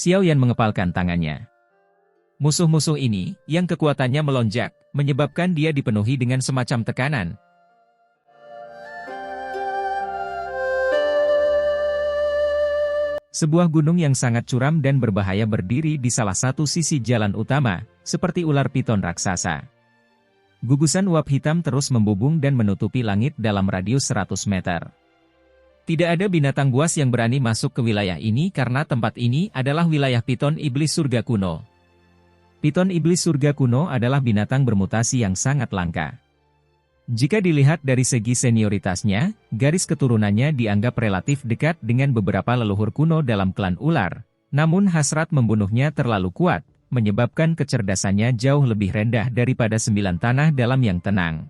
Xiao Yan mengepalkan tangannya. Musuh-musuh ini, yang kekuatannya melonjak, menyebabkan dia dipenuhi dengan semacam tekanan. Sebuah gunung yang sangat curam dan berbahaya berdiri di salah satu sisi jalan utama, seperti ular piton raksasa. Gugusan uap hitam terus membubung dan menutupi langit dalam radius 100 meter. Tidak ada binatang buas yang berani masuk ke wilayah ini karena tempat ini adalah wilayah piton iblis surga kuno. Piton iblis surga kuno adalah binatang bermutasi yang sangat langka. Jika dilihat dari segi senioritasnya, garis keturunannya dianggap relatif dekat dengan beberapa leluhur kuno dalam klan ular, namun hasrat membunuhnya terlalu kuat, menyebabkan kecerdasannya jauh lebih rendah daripada 9 tanah dalam yang tenang.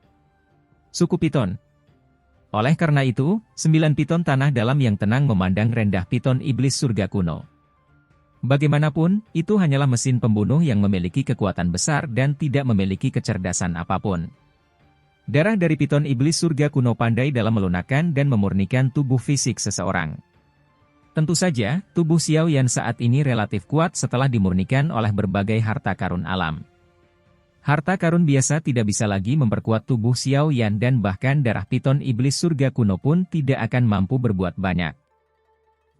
Suku Piton. Oleh karena itu, 9 piton tanah dalam yang tenang memandang rendah piton iblis surga kuno. Bagaimanapun, itu hanyalah mesin pembunuh yang memiliki kekuatan besar dan tidak memiliki kecerdasan apapun. Darah dari piton iblis surga kuno pandai dalam melunakkan dan memurnikan tubuh fisik seseorang. Tentu saja, tubuh Xiao Yan saat ini relatif kuat setelah dimurnikan oleh berbagai harta karun alam. Harta karun biasa tidak bisa lagi memperkuat tubuh Xiao Yan dan bahkan darah piton iblis surga kuno pun tidak akan mampu berbuat banyak.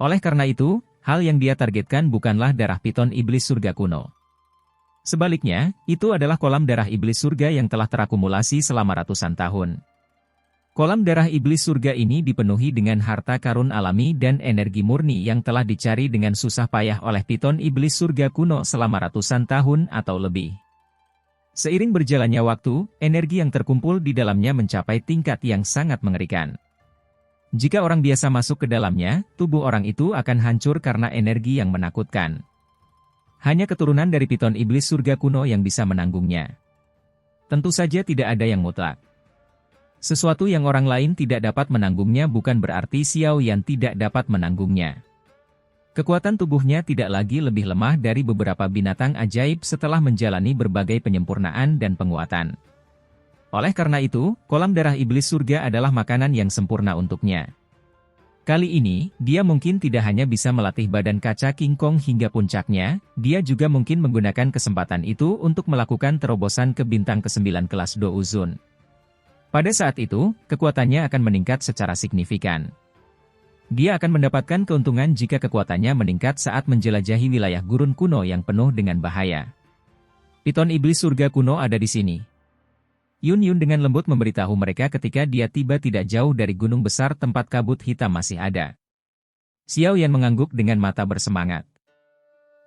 Oleh karena itu, hal yang dia targetkan bukanlah darah piton iblis surga kuno. Sebaliknya, itu adalah kolam darah iblis surga yang telah terakumulasi selama ratusan tahun. Kolam darah iblis surga ini dipenuhi dengan harta karun alami dan energi murni yang telah dicari dengan susah payah oleh piton iblis surga kuno selama ratusan tahun atau lebih. Seiring berjalannya waktu, energi yang terkumpul di dalamnya mencapai tingkat yang sangat mengerikan. Jika orang biasa masuk ke dalamnya, tubuh orang itu akan hancur karena energi yang menakutkan. Hanya keturunan dari piton iblis surga kuno yang bisa menanggungnya. Tentu saja tidak ada yang mutlak. Sesuatu yang orang lain tidak dapat menanggungnya bukan berarti Xiao Yan tidak dapat menanggungnya. Kekuatan tubuhnya tidak lagi lebih lemah dari beberapa binatang ajaib setelah menjalani berbagai penyempurnaan dan penguatan. Oleh karena itu, kolam darah iblis surga adalah makanan yang sempurna untuknya. Kali ini, dia mungkin tidak hanya bisa melatih badan kaca King Kong hingga puncaknya, dia juga mungkin menggunakan kesempatan itu untuk melakukan terobosan ke bintang ke-9 kelas Douzun. Pada saat itu, kekuatannya akan meningkat secara signifikan. Dia akan mendapatkan keuntungan jika kekuatannya meningkat saat menjelajahi wilayah gurun kuno yang penuh dengan bahaya. Piton iblis surga kuno ada di sini. Yun Yun dengan lembut memberitahu mereka ketika dia tiba tidak jauh dari gunung besar tempat kabut hitam masih ada. Xiao Yan mengangguk dengan mata bersemangat.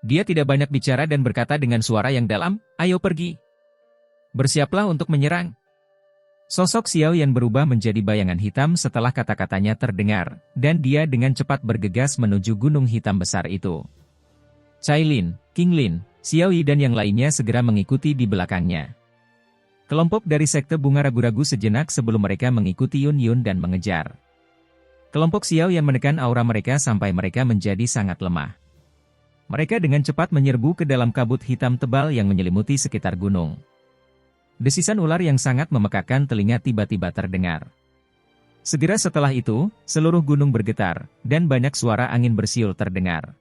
Dia tidak banyak bicara dan berkata dengan suara yang dalam, "Ayo pergi. Bersiaplah untuk menyerang." Sosok Xiao Yan berubah menjadi bayangan hitam setelah kata-katanya terdengar, dan dia dengan cepat bergegas menuju gunung hitam besar itu. Cai Lin, King Lin, Xiao Yi dan yang lainnya segera mengikuti di belakangnya. Kelompok dari sekte bunga ragu-ragu sejenak sebelum mereka mengikuti Yun Yun dan mengejar. Kelompok Xiao Yan menekan aura mereka sampai mereka menjadi sangat lemah. Mereka dengan cepat menyerbu ke dalam kabut hitam tebal yang menyelimuti sekitar gunung. Desisan ular yang sangat memekakan telinga tiba-tiba terdengar. Segera setelah itu, seluruh gunung bergetar, dan banyak suara angin bersiul terdengar.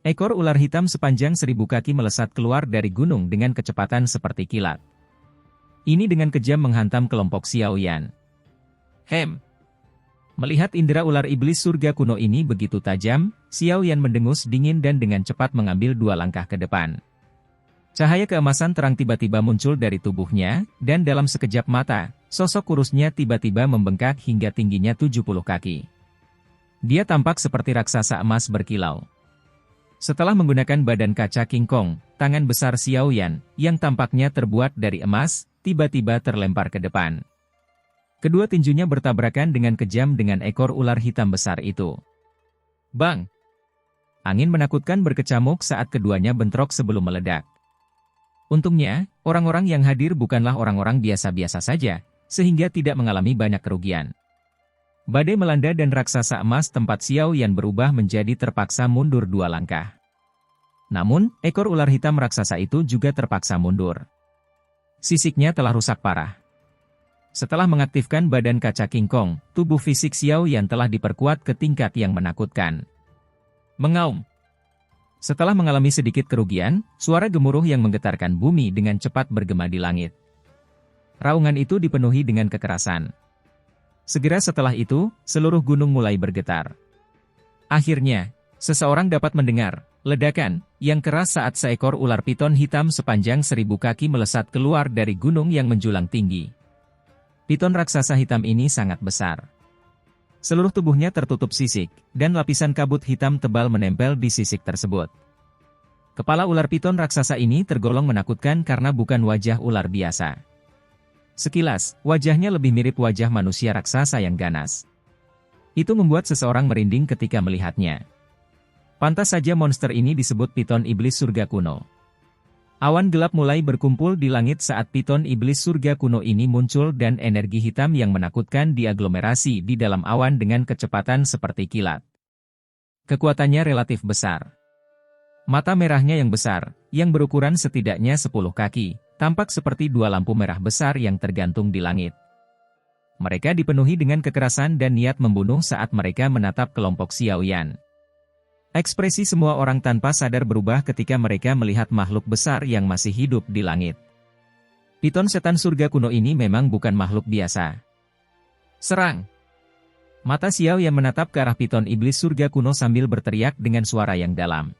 Ekor ular hitam sepanjang 1000 kaki melesat keluar dari gunung dengan kecepatan seperti kilat. Ini dengan kejam menghantam kelompok Xiao Yan. Melihat indera ular iblis surga kuno ini begitu tajam, Xiao Yan mendengus dingin dan dengan cepat mengambil 2 langkah ke depan. Cahaya keemasan terang tiba-tiba muncul dari tubuhnya, dan dalam sekejap mata, sosok kurusnya tiba-tiba membengkak hingga tingginya 70 kaki. Dia tampak seperti raksasa emas berkilau. Setelah menggunakan badan kaca King Kong, tangan besar Xiao Yan, yang tampaknya terbuat dari emas, tiba-tiba terlempar ke depan. Kedua tinjunya bertabrakan dengan kejam dengan ekor ular hitam besar itu. Bang! Angin menakutkan berkecamuk saat keduanya bentrok sebelum meledak. Untungnya, orang-orang yang hadir bukanlah orang-orang biasa-biasa saja, sehingga tidak mengalami banyak kerugian. Badai melanda dan raksasa emas tempat Xiao Yan berubah menjadi terpaksa mundur 2 langkah. Namun, ekor ular hitam raksasa itu juga terpaksa mundur. Sisiknya telah rusak parah. Setelah mengaktifkan badan kaca King Kong, tubuh fisik Xiao Yan telah diperkuat ke tingkat yang menakutkan. Mengaum. Setelah mengalami sedikit kerugian, suara gemuruh yang menggetarkan bumi dengan cepat bergema di langit. Raungan itu dipenuhi dengan kekerasan. Segera setelah itu, seluruh gunung mulai bergetar. Akhirnya, seseorang dapat mendengar ledakan yang keras saat seekor ular piton hitam sepanjang 1000 kaki melesat keluar dari gunung yang menjulang tinggi. Piton raksasa hitam ini sangat besar. Seluruh tubuhnya tertutup sisik, dan lapisan kabut hitam tebal menempel di sisik tersebut. Kepala ular piton raksasa ini tergolong menakutkan karena bukan wajah ular biasa. Sekilas, wajahnya lebih mirip wajah manusia raksasa yang ganas. Itu membuat seseorang merinding ketika melihatnya. Pantas saja monster ini disebut piton iblis surga kuno. Awan gelap mulai berkumpul di langit saat piton iblis surga kuno ini muncul dan energi hitam yang menakutkan diaglomerasi di dalam awan dengan kecepatan seperti kilat. Kekuatannya relatif besar. Mata merahnya yang besar, yang berukuran setidaknya 10 kaki, tampak seperti dua lampu merah besar yang tergantung di langit. Mereka dipenuhi dengan kekerasan dan niat membunuh saat mereka menatap kelompok Xiaoyan. Ekspresi semua orang tanpa sadar berubah ketika mereka melihat makhluk besar yang masih hidup di langit. Piton setan surga kuno ini memang bukan makhluk biasa. Serang! Mata Xiao yang menatap ke arah piton iblis surga kuno sambil berteriak dengan suara yang dalam.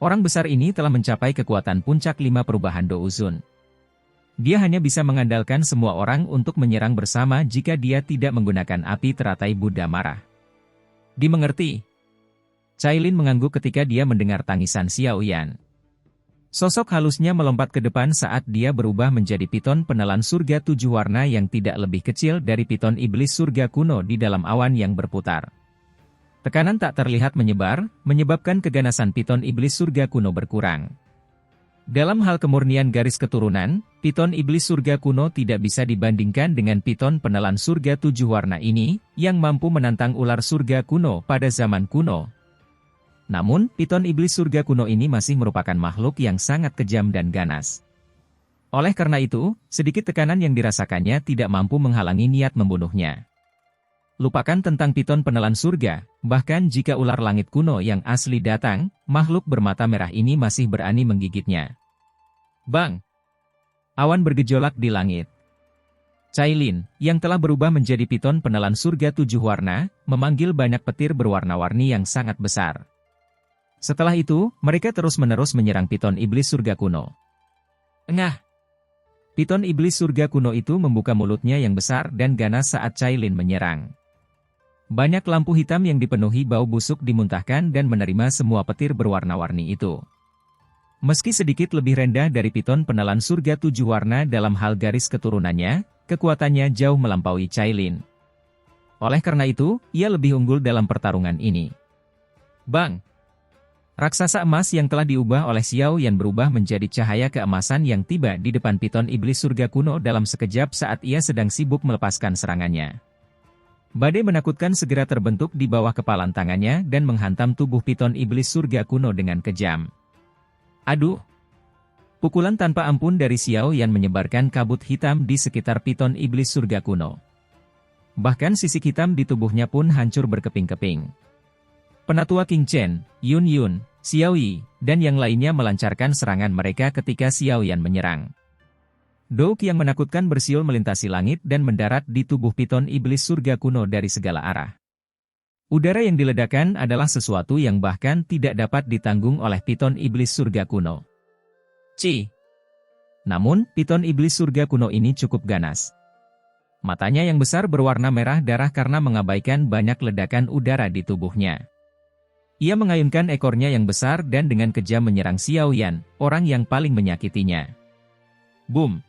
Orang besar ini telah mencapai kekuatan puncak 5 perubahan Douzun. Dia hanya bisa mengandalkan semua orang untuk menyerang bersama jika dia tidak menggunakan api teratai Buddha marah. Dimengerti? Cailin mengangguk ketika dia mendengar tangisan Xiaoyan. Sosok halusnya melompat ke depan saat dia berubah menjadi piton penelan surga 7 warna yang tidak lebih kecil dari piton iblis surga kuno di dalam awan yang berputar. Tekanan tak terlihat menyebar, menyebabkan keganasan piton iblis surga kuno berkurang. Dalam hal kemurnian garis keturunan, piton iblis surga kuno tidak bisa dibandingkan dengan piton penelan surga 7 warna ini, yang mampu menantang ular surga kuno pada zaman kuno. Namun, piton iblis surga kuno ini masih merupakan makhluk yang sangat kejam dan ganas. Oleh karena itu, sedikit tekanan yang dirasakannya tidak mampu menghalangi niat membunuhnya. Lupakan tentang piton penelan surga, bahkan jika ular langit kuno yang asli datang, makhluk bermata merah ini masih berani menggigitnya. Bang! Awan bergejolak di langit. Cailin, yang telah berubah menjadi piton penelan surga 7 warna, memanggil banyak petir berwarna-warni yang sangat besar. Setelah itu, mereka terus-menerus menyerang piton iblis surga kuno. Engah! Piton iblis surga kuno itu membuka mulutnya yang besar dan ganas saat Cailin menyerang. Banyak lampu hitam yang dipenuhi bau busuk dimuntahkan dan menerima semua petir berwarna-warni itu. Meski sedikit lebih rendah dari piton penelan surga 7 warna dalam hal garis keturunannya, kekuatannya jauh melampaui Cailin. Oleh karena itu, ia lebih unggul dalam pertarungan ini. Bang! Raksasa emas yang telah diubah oleh Xiaoyan berubah menjadi cahaya keemasan yang tiba di depan piton iblis surga kuno dalam sekejap saat ia sedang sibuk melepaskan serangannya. Badai menakutkan segera terbentuk di bawah kepalan tangannya dan menghantam tubuh piton iblis surga kuno dengan kejam. Aduh! Pukulan tanpa ampun dari Xiaoyan menyebarkan kabut hitam di sekitar piton iblis surga kuno. Bahkan sisik hitam di tubuhnya pun hancur berkeping-keping. Penatua King Chen, Yun Yun, Xiao Yi, dan yang lainnya melancarkan serangan mereka ketika Xiaoyan menyerang. Douk yang menakutkan bersiul melintasi langit dan mendarat di tubuh piton iblis surga kuno dari segala arah. Udara yang diledakkan adalah sesuatu yang bahkan tidak dapat ditanggung oleh piton iblis surga kuno. Namun, piton iblis surga kuno ini cukup ganas. Matanya yang besar berwarna merah darah karena mengabaikan banyak ledakan udara di tubuhnya. Ia mengayunkan ekornya yang besar dan dengan kejam menyerang Xiaoyan, orang yang paling menyakitinya. Boom!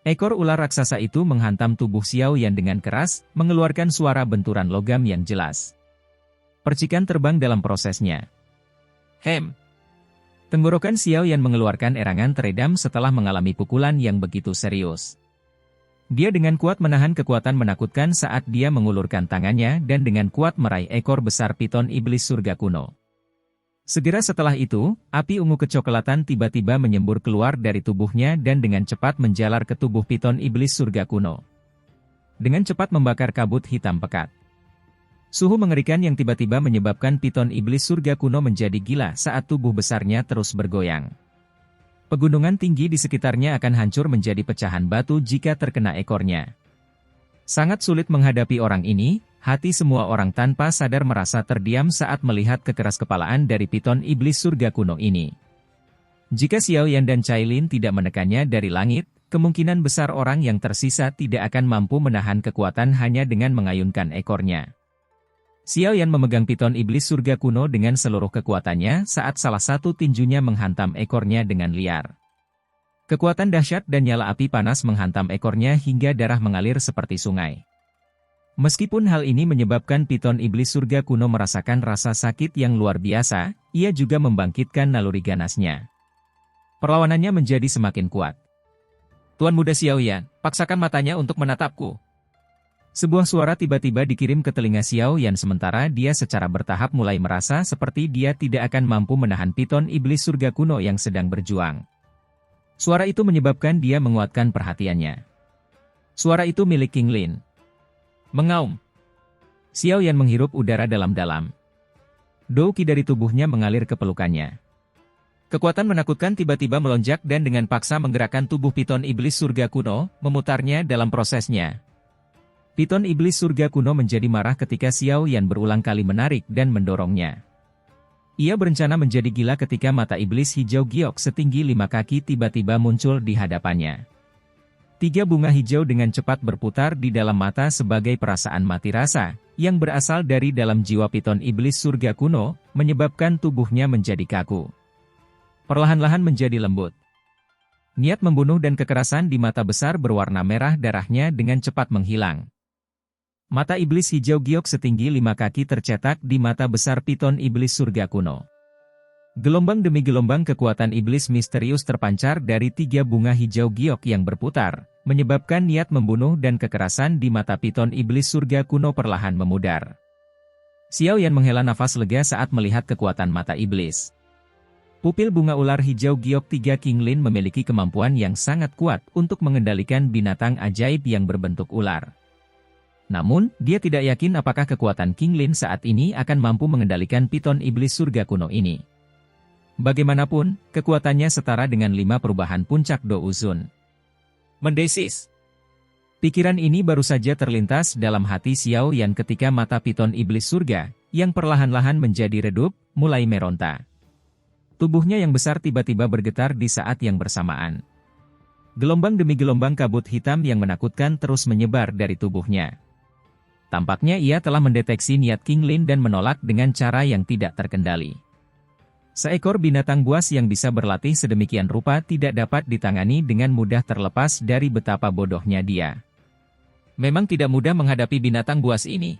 Ekor ular raksasa itu menghantam tubuh Xiaoyan dengan keras, mengeluarkan suara benturan logam yang jelas. Percikan terbang dalam prosesnya. Tenggorokan Xiaoyan mengeluarkan erangan teredam setelah mengalami pukulan yang begitu serius. Dia dengan kuat menahan kekuatan menakutkan saat dia mengulurkan tangannya dan dengan kuat meraih ekor besar piton iblis surga kuno. Segera setelah itu, api ungu kecoklatan tiba-tiba menyembur keluar dari tubuhnya dan dengan cepat menjalar ke tubuh piton iblis surga kuno. Dengan cepat membakar kabut hitam pekat. Suhu mengerikan yang tiba-tiba menyebabkan piton iblis surga kuno menjadi gila saat tubuh besarnya terus bergoyang. Pegunungan tinggi di sekitarnya akan hancur menjadi pecahan batu jika terkena ekornya. Sangat sulit menghadapi orang ini, hati semua orang tanpa sadar merasa terdiam saat melihat kekeras-kepalaan dari piton iblis surga kuno ini. Jika Xiao Yan dan Cailin tidak menekannya dari langit, kemungkinan besar orang yang tersisa tidak akan mampu menahan kekuatan hanya dengan mengayunkan ekornya. Xiao Yan memegang piton iblis surga kuno dengan seluruh kekuatannya saat salah satu tinjunya menghantam ekornya dengan liar. Kekuatan dahsyat dan nyala api panas menghantam ekornya hingga darah mengalir seperti sungai. Meskipun hal ini menyebabkan piton iblis surga kuno merasakan rasa sakit yang luar biasa, ia juga membangkitkan naluri ganasnya. Perlawanannya menjadi semakin kuat. Tuan Muda Xiao Yan, paksakan matanya untuk menatapku. Sebuah suara tiba-tiba dikirim ke telinga Xiao Yan sementara dia secara bertahap mulai merasa seperti dia tidak akan mampu menahan piton iblis surga kuno yang sedang berjuang. Suara itu menyebabkan dia menguatkan perhatiannya. Suara itu milik King Lin. Mengaum. Xiao Yan menghirup udara dalam-dalam. Dou Qi dari tubuhnya mengalir ke pelukannya. Kekuatan menakutkan tiba-tiba melonjak dan dengan paksa menggerakkan tubuh piton iblis surga kuno, memutarnya dalam prosesnya. Piton iblis surga kuno menjadi marah ketika Xiao Yan berulang kali menarik dan mendorongnya. Ia berencana menjadi gila ketika mata iblis hijau giok setinggi 5 kaki tiba-tiba muncul di hadapannya. 3 bunga hijau dengan cepat berputar di dalam mata sebagai perasaan mati rasa, yang berasal dari dalam jiwa piton iblis surga kuno, menyebabkan tubuhnya menjadi kaku. Perlahan-lahan menjadi lembut. Niat membunuh dan kekerasan di mata besar berwarna merah darahnya dengan cepat menghilang. Mata iblis hijau giok setinggi 5 kaki tercetak di mata besar piton iblis surga kuno. Gelombang demi gelombang kekuatan iblis misterius terpancar dari 3 bunga hijau giok yang berputar, menyebabkan niat membunuh dan kekerasan di mata piton iblis surga kuno perlahan memudar. Xiao Yan menghela nafas lega saat melihat kekuatan mata iblis. Pupil bunga ular hijau giok 3 King Lin memiliki kemampuan yang sangat kuat untuk mengendalikan binatang ajaib yang berbentuk ular. Namun, dia tidak yakin apakah kekuatan King Lin saat ini akan mampu mengendalikan piton iblis surga kuno ini. Bagaimanapun, kekuatannya setara dengan 5 perubahan puncak Do Uzun. Mendesis. Pikiran ini baru saja terlintas dalam hati Xiao Yan ketika mata piton iblis surga, yang perlahan-lahan menjadi redup, mulai meronta. Tubuhnya yang besar tiba-tiba bergetar di saat yang bersamaan. Gelombang demi gelombang kabut hitam yang menakutkan terus menyebar dari tubuhnya. Tampaknya ia telah mendeteksi niat King Lin dan menolak dengan cara yang tidak terkendali. Seekor binatang buas yang bisa berlatih sedemikian rupa tidak dapat ditangani dengan mudah terlepas dari betapa bodohnya dia. Memang tidak mudah menghadapi binatang buas ini.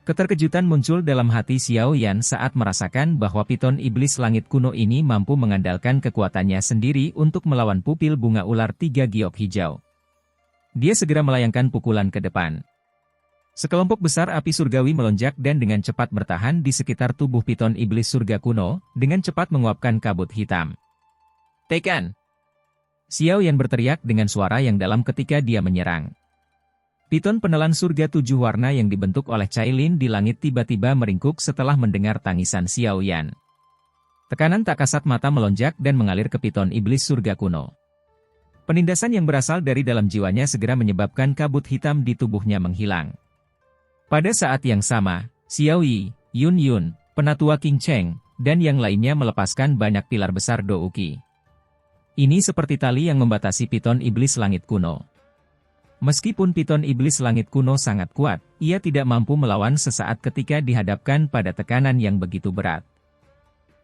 Keterkejutan muncul dalam hati Xiao Yan saat merasakan bahwa piton iblis langit kuno ini mampu mengandalkan kekuatannya sendiri untuk melawan pupil bunga ular 3 giok hijau. Dia segera melayangkan pukulan ke depan. Sekelompok besar api surgawi melonjak dan dengan cepat bertahan di sekitar tubuh piton iblis surga kuno, dengan cepat menguapkan kabut hitam. Tekan! Xiao Yan berteriak dengan suara yang dalam ketika dia menyerang. Piton penelan surga 7 warna yang dibentuk oleh Cailin di langit tiba-tiba meringkuk setelah mendengar tangisan Xiao Yan. Tekanan tak kasat mata melonjak dan mengalir ke piton iblis surga kuno. Penindasan yang berasal dari dalam jiwanya segera menyebabkan kabut hitam di tubuhnya menghilang. Pada saat yang sama, Xiao Yi, Yun Yun, Penatua King Cheng, dan yang lainnya melepaskan banyak pilar besar Dou Qi. Ini seperti tali yang membatasi piton iblis langit kuno. Meskipun piton iblis langit kuno sangat kuat, ia tidak mampu melawan sesaat ketika dihadapkan pada tekanan yang begitu berat.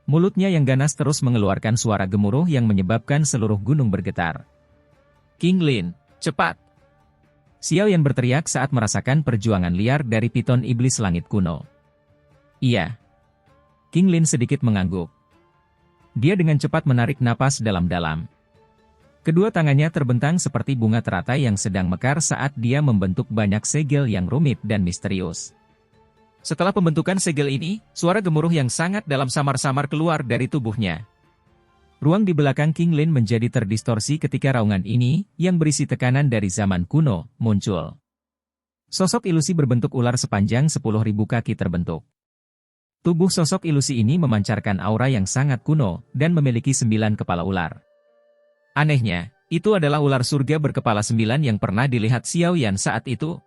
Mulutnya yang ganas terus mengeluarkan suara gemuruh yang menyebabkan seluruh gunung bergetar. King Lin, cepat! Xiao Yan berteriak saat merasakan perjuangan liar dari piton iblis langit kuno. Iya. King Lin sedikit mengangguk. Dia dengan cepat menarik napas dalam-dalam. Kedua tangannya terbentang seperti bunga teratai yang sedang mekar saat dia membentuk banyak segel yang rumit dan misterius. Setelah pembentukan segel ini, suara gemuruh yang sangat dalam samar-samar keluar dari tubuhnya. Ruang di belakang King Lin menjadi terdistorsi ketika raungan ini, yang berisi tekanan dari zaman kuno, muncul. Sosok ilusi berbentuk ular sepanjang 10.000 kaki terbentuk. Tubuh sosok ilusi ini memancarkan aura yang sangat kuno dan memiliki 9 kepala ular. Anehnya, itu adalah ular surga berkepala 9 yang pernah dilihat Xiao Yan saat itu.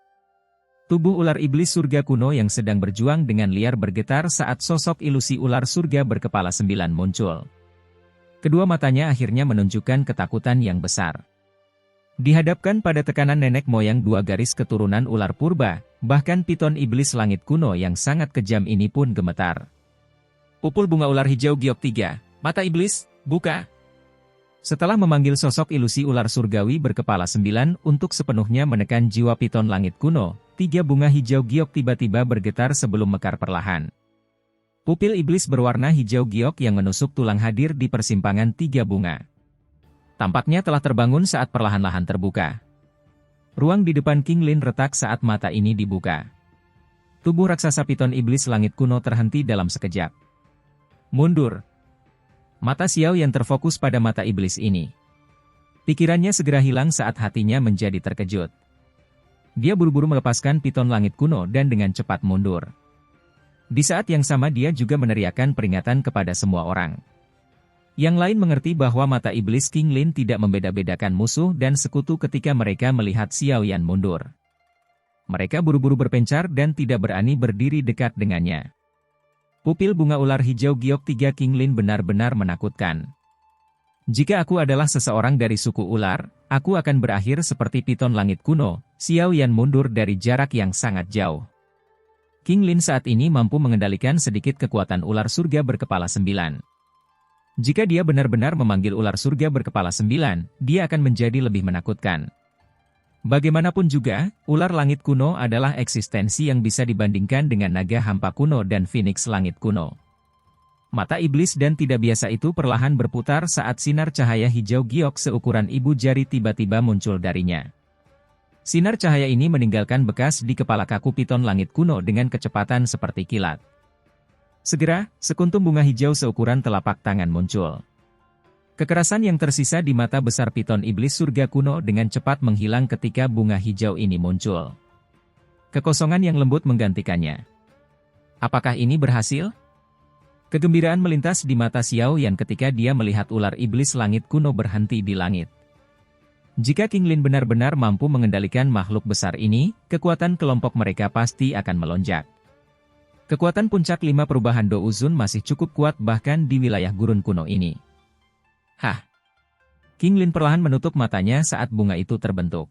Tubuh ular iblis surga kuno yang sedang berjuang dengan liar bergetar saat sosok ilusi ular surga berkepala 9 muncul. Kedua matanya akhirnya menunjukkan ketakutan yang besar. Dihadapkan pada tekanan nenek moyang 2 garis keturunan ular purba, bahkan piton iblis langit kuno yang sangat kejam ini pun gemetar. Pupul bunga ular hijau giok 3, mata iblis, buka. Setelah memanggil sosok ilusi ular surgawi berkepala 9 untuk sepenuhnya menekan jiwa piton langit kuno, 3 bunga hijau giok tiba-tiba bergetar sebelum mekar perlahan. Pupil iblis berwarna hijau giok yang menusuk tulang hadir di persimpangan 3 bunga. Tampaknya telah terbangun saat perlahan-lahan terbuka. Ruang di depan King Lin retak saat mata ini dibuka. Tubuh raksasa piton iblis langit kuno terhenti dalam sekejap. Mundur. Mata Xiao yang terfokus pada mata iblis ini. Pikirannya segera hilang saat hatinya menjadi terkejut. Dia buru-buru melepaskan piton langit kuno dan dengan cepat mundur. Di saat yang sama dia juga meneriakkan peringatan kepada semua orang. Yang lain mengerti bahwa mata iblis King Lin tidak membeda-bedakan musuh dan sekutu ketika mereka melihat Xiao Yan mundur. Mereka buru-buru berpencar dan tidak berani berdiri dekat dengannya. Pupil bunga ular hijau giok 3 King Lin benar-benar menakutkan. Jika aku adalah seseorang dari suku ular, aku akan berakhir seperti piton langit kuno. Xiao Yan mundur dari jarak yang sangat jauh. King Lin saat ini mampu mengendalikan sedikit kekuatan ular surga berkepala 9. Jika dia benar-benar memanggil ular surga berkepala 9, dia akan menjadi lebih menakutkan. Bagaimanapun juga, ular langit kuno adalah eksistensi yang bisa dibandingkan dengan naga hampa kuno dan phoenix langit kuno. Mata iblis dan tidak biasa itu perlahan berputar saat sinar cahaya hijau giok seukuran ibu jari tiba-tiba muncul darinya. Sinar cahaya ini meninggalkan bekas di kepala kaku piton langit kuno dengan kecepatan seperti kilat. Segera, sekuntum bunga hijau seukuran telapak tangan muncul. Kekerasan yang tersisa di mata besar piton iblis surga kuno dengan cepat menghilang ketika bunga hijau ini muncul. Kekosongan yang lembut menggantikannya. Apakah ini berhasil? Kegembiraan melintas di mata Xiao Yan ketika dia melihat ular iblis langit kuno berhenti di langit. Jika King Lin benar-benar mampu mengendalikan makhluk besar ini, kekuatan kelompok mereka pasti akan melonjak. Kekuatan puncak 5 perubahan Do Uzun masih cukup kuat bahkan di wilayah gurun kuno ini. Hah! King Lin perlahan menutup matanya saat bunga itu terbentuk.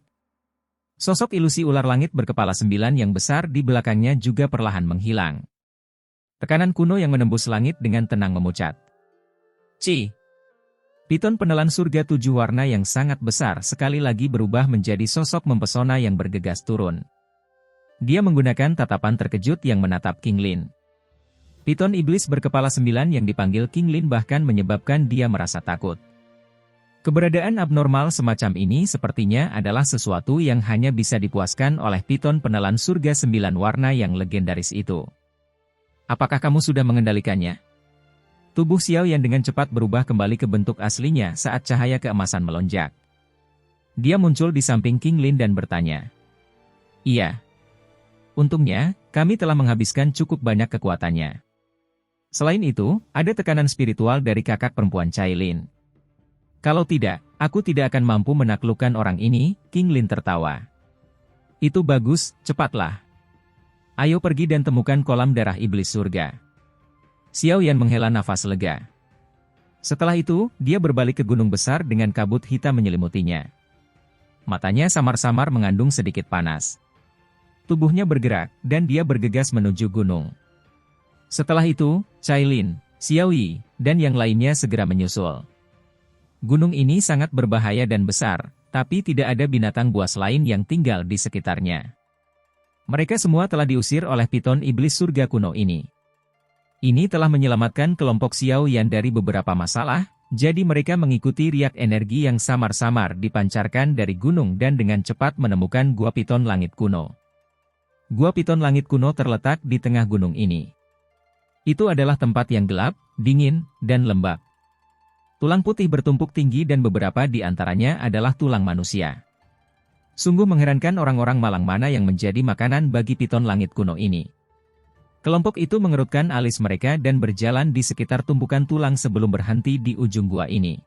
Sosok ilusi ular langit berkepala 9 yang besar di belakangnya juga perlahan menghilang. Tekanan kuno yang menembus langit dengan tenang memucat. Ci! Piton penelan surga 7 warna yang sangat besar sekali lagi berubah menjadi sosok mempesona yang bergegas turun. Dia menggunakan tatapan terkejut yang menatap King Lin. Piton iblis berkepala 9 yang dipanggil King Lin bahkan menyebabkan dia merasa takut. Keberadaan abnormal semacam ini sepertinya adalah sesuatu yang hanya bisa dipuaskan oleh piton penelan surga 9 warna yang legendaris itu. Apakah kamu sudah mengendalikannya? Tubuh Xiao yang dengan cepat berubah kembali ke bentuk aslinya saat cahaya keemasan melonjak. Dia muncul di samping King Lin dan bertanya. Iya. Untungnya, kami telah menghabiskan cukup banyak kekuatannya. Selain itu, ada tekanan spiritual dari kakak perempuan Cai Lin. Kalau tidak, aku tidak akan mampu menaklukkan orang ini, King Lin tertawa. Itu bagus, cepatlah. Ayo pergi dan temukan kolam darah iblis surga. Xiao Yan menghela nafas lega. Setelah itu, dia berbalik ke gunung besar dengan kabut hitam menyelimutinya. Matanya samar-samar mengandung sedikit panas. Tubuhnya bergerak, dan dia bergegas menuju gunung. Setelah itu, Cai Lin, Xiao Yi, dan yang lainnya segera menyusul. Gunung ini sangat berbahaya dan besar, tapi tidak ada binatang buas lain yang tinggal di sekitarnya. Mereka semua telah diusir oleh piton iblis surga kuno ini. Ini telah menyelamatkan kelompok Xiao Yan dari beberapa masalah, jadi mereka mengikuti riak energi yang samar-samar dipancarkan dari gunung dan dengan cepat menemukan Gua Piton Langit Kuno. Gua Piton Langit Kuno terletak di tengah gunung ini. Itu adalah tempat yang gelap, dingin, dan lembab. Tulang putih bertumpuk tinggi dan beberapa di antaranya adalah tulang manusia. Sungguh mengherankan orang-orang Malang mana yang menjadi makanan bagi piton langit kuno ini. Kelompok itu mengerutkan alis mereka dan berjalan di sekitar tumpukan tulang sebelum berhenti di ujung gua ini.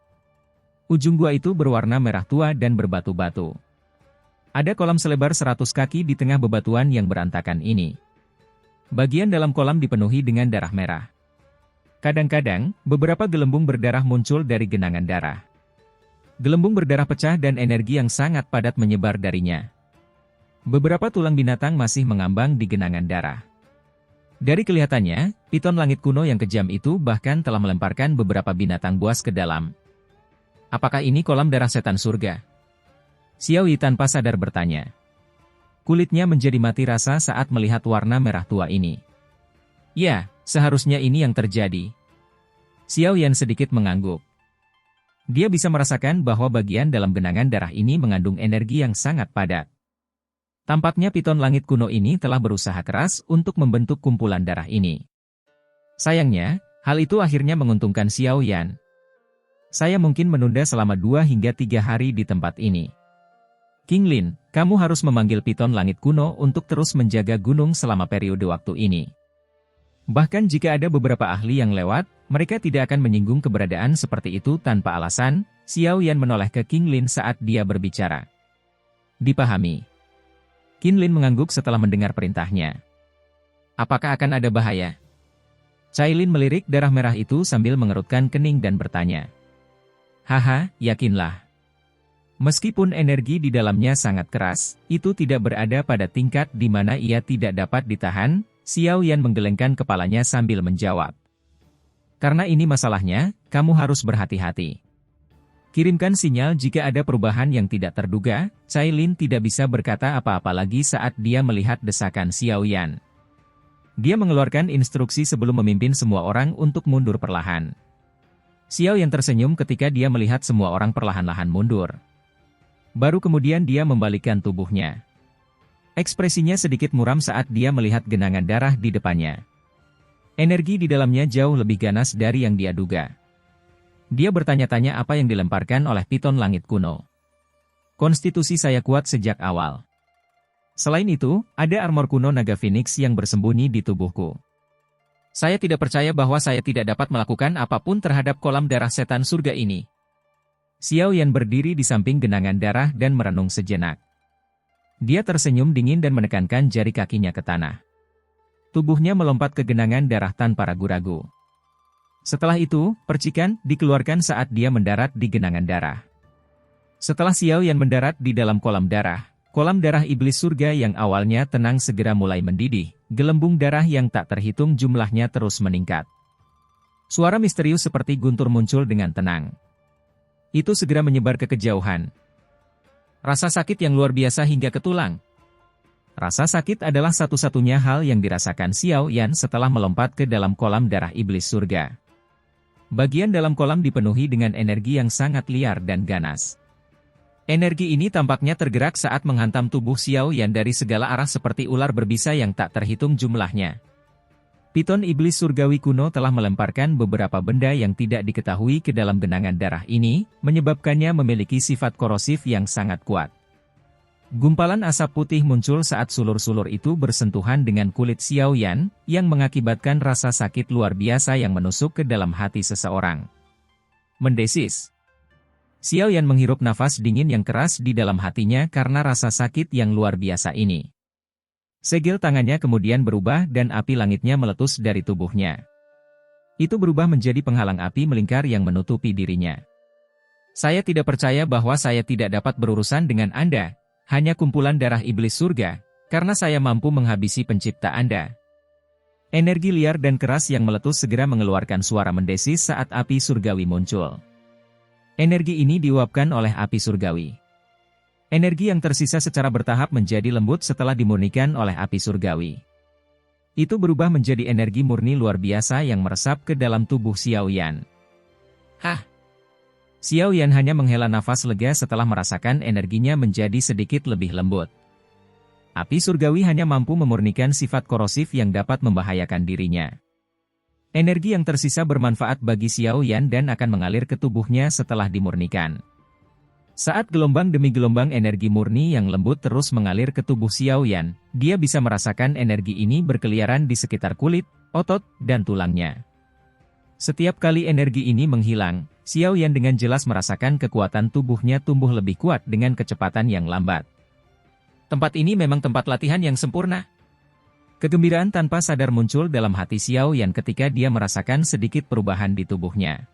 Ujung gua itu berwarna merah tua dan berbatu-batu. Ada kolam selebar 100 kaki di tengah bebatuan yang berantakan ini. Bagian dalam kolam dipenuhi dengan darah merah. Kadang-kadang, beberapa gelembung berdarah muncul dari genangan darah. Gelembung berdarah pecah dan energi yang sangat padat menyebar darinya. Beberapa tulang binatang masih mengambang di genangan darah. Dari kelihatannya, piton langit kuno yang kejam itu bahkan telah melemparkan beberapa binatang buas ke dalam. Apakah ini kolam darah setan surga? Xiao Yi tanpa sadar bertanya. Kulitnya menjadi mati rasa saat melihat warna merah tua ini. Ya, seharusnya ini yang terjadi. Xiao Yan sedikit mengangguk. Dia bisa merasakan bahwa bagian dalam genangan darah ini mengandung energi yang sangat padat. Tampaknya piton langit kuno ini telah berusaha keras untuk membentuk kumpulan darah ini. Sayangnya, hal itu akhirnya menguntungkan Xiao Yan. Saya mungkin menunda selama 2 hingga 3 hari di tempat ini. King Lin, kamu harus memanggil piton langit kuno untuk terus menjaga gunung selama periode waktu ini. Bahkan jika ada beberapa ahli yang lewat, mereka tidak akan menyinggung keberadaan seperti itu tanpa alasan. Xiao Yan menoleh ke King Lin saat dia berbicara. Dipahami. King Lin mengangguk setelah mendengar perintahnya. Apakah akan ada bahaya? Cai Lin melirik darah merah itu sambil mengerutkan kening dan bertanya. Haha, yakinlah. Meskipun energi di dalamnya sangat keras, itu tidak berada pada tingkat di mana ia tidak dapat ditahan. Xiao Yan menggelengkan kepalanya sambil menjawab. Karena ini masalahnya, kamu harus berhati-hati. Kirimkan sinyal jika ada perubahan yang tidak terduga. Cai Lin tidak bisa berkata apa-apa lagi saat dia melihat desakan Xiao Yan. Dia mengeluarkan instruksi sebelum memimpin semua orang untuk mundur perlahan. Xiao Yan tersenyum ketika dia melihat semua orang perlahan-lahan mundur. Baru kemudian dia membalikkan tubuhnya. Ekspresinya sedikit muram saat dia melihat genangan darah di depannya. Energi di dalamnya jauh lebih ganas dari yang dia duga. Dia bertanya-tanya apa yang dilemparkan oleh piton langit kuno. Konstitusi saya kuat sejak awal. Selain itu, ada armor kuno naga Phoenix yang bersembunyi di tubuhku. Saya tidak percaya bahwa saya tidak dapat melakukan apapun terhadap kolam darah setan surga ini. Xiao Yan berdiri di samping genangan darah dan merenung sejenak. Dia tersenyum dingin dan menekankan jari kakinya ke tanah. Tubuhnya melompat ke genangan darah tanpa ragu-ragu. Setelah itu, percikan dikeluarkan saat dia mendarat di genangan darah. Setelah Xiao Yan mendarat di dalam kolam darah iblis surga yang awalnya tenang segera mulai mendidih. Gelembung darah yang tak terhitung jumlahnya terus meningkat. Suara misterius seperti guntur muncul dengan tenang. Itu segera menyebar ke kejauhan. Rasa sakit yang luar biasa hingga ke tulang. Rasa sakit adalah satu-satunya hal yang dirasakan Xiao Yan setelah melompat ke dalam kolam darah iblis surga. Bagian dalam kolam dipenuhi dengan energi yang sangat liar dan ganas. Energi ini tampaknya tergerak saat menghantam tubuh Xiao Yan dari segala arah seperti ular berbisa yang tak terhitung jumlahnya. Piton iblis surgawi kuno telah melemparkan beberapa benda yang tidak diketahui ke dalam genangan darah ini, menyebabkannya memiliki sifat korosif yang sangat kuat. Gumpalan asap putih muncul saat sulur-sulur itu bersentuhan dengan kulit Xiao Yan, yang mengakibatkan rasa sakit luar biasa yang menusuk ke dalam hati seseorang. Mendesis. Xiao Yan menghirup nafas dingin yang keras di dalam hatinya karena rasa sakit yang luar biasa ini. Segel tangannya kemudian berubah dan api langitnya meletus dari tubuhnya. Itu berubah menjadi penghalang api melingkar yang menutupi dirinya. Saya tidak percaya bahwa saya tidak dapat berurusan dengan Anda, hanya kumpulan darah iblis surga, karena saya mampu menghabisi pencipta Anda. Energi liar dan keras yang meletus segera mengeluarkan suara mendesis saat api surgawi muncul. Energi ini diuapkan oleh api surgawi. Energi yang tersisa secara bertahap menjadi lembut setelah dimurnikan oleh api surgawi. Itu berubah menjadi energi murni luar biasa yang meresap ke dalam tubuh Xiao Yan. Hah! Xiao Yan hanya menghela nafas lega setelah merasakan energinya menjadi sedikit lebih lembut. Api surgawi hanya mampu memurnikan sifat korosif yang dapat membahayakan dirinya. Energi yang tersisa bermanfaat bagi Xiao Yan dan akan mengalir ke tubuhnya setelah dimurnikan. Saat gelombang demi gelombang energi murni yang lembut terus mengalir ke tubuh Xiao Yan, dia bisa merasakan energi ini berkeliaran di sekitar kulit, otot, dan tulangnya. Setiap kali energi ini menghilang, Xiao Yan dengan jelas merasakan kekuatan tubuhnya tumbuh lebih kuat dengan kecepatan yang lambat. Tempat ini memang tempat latihan yang sempurna. Kegembiraan tanpa sadar muncul dalam hati Xiao Yan ketika dia merasakan sedikit perubahan di tubuhnya.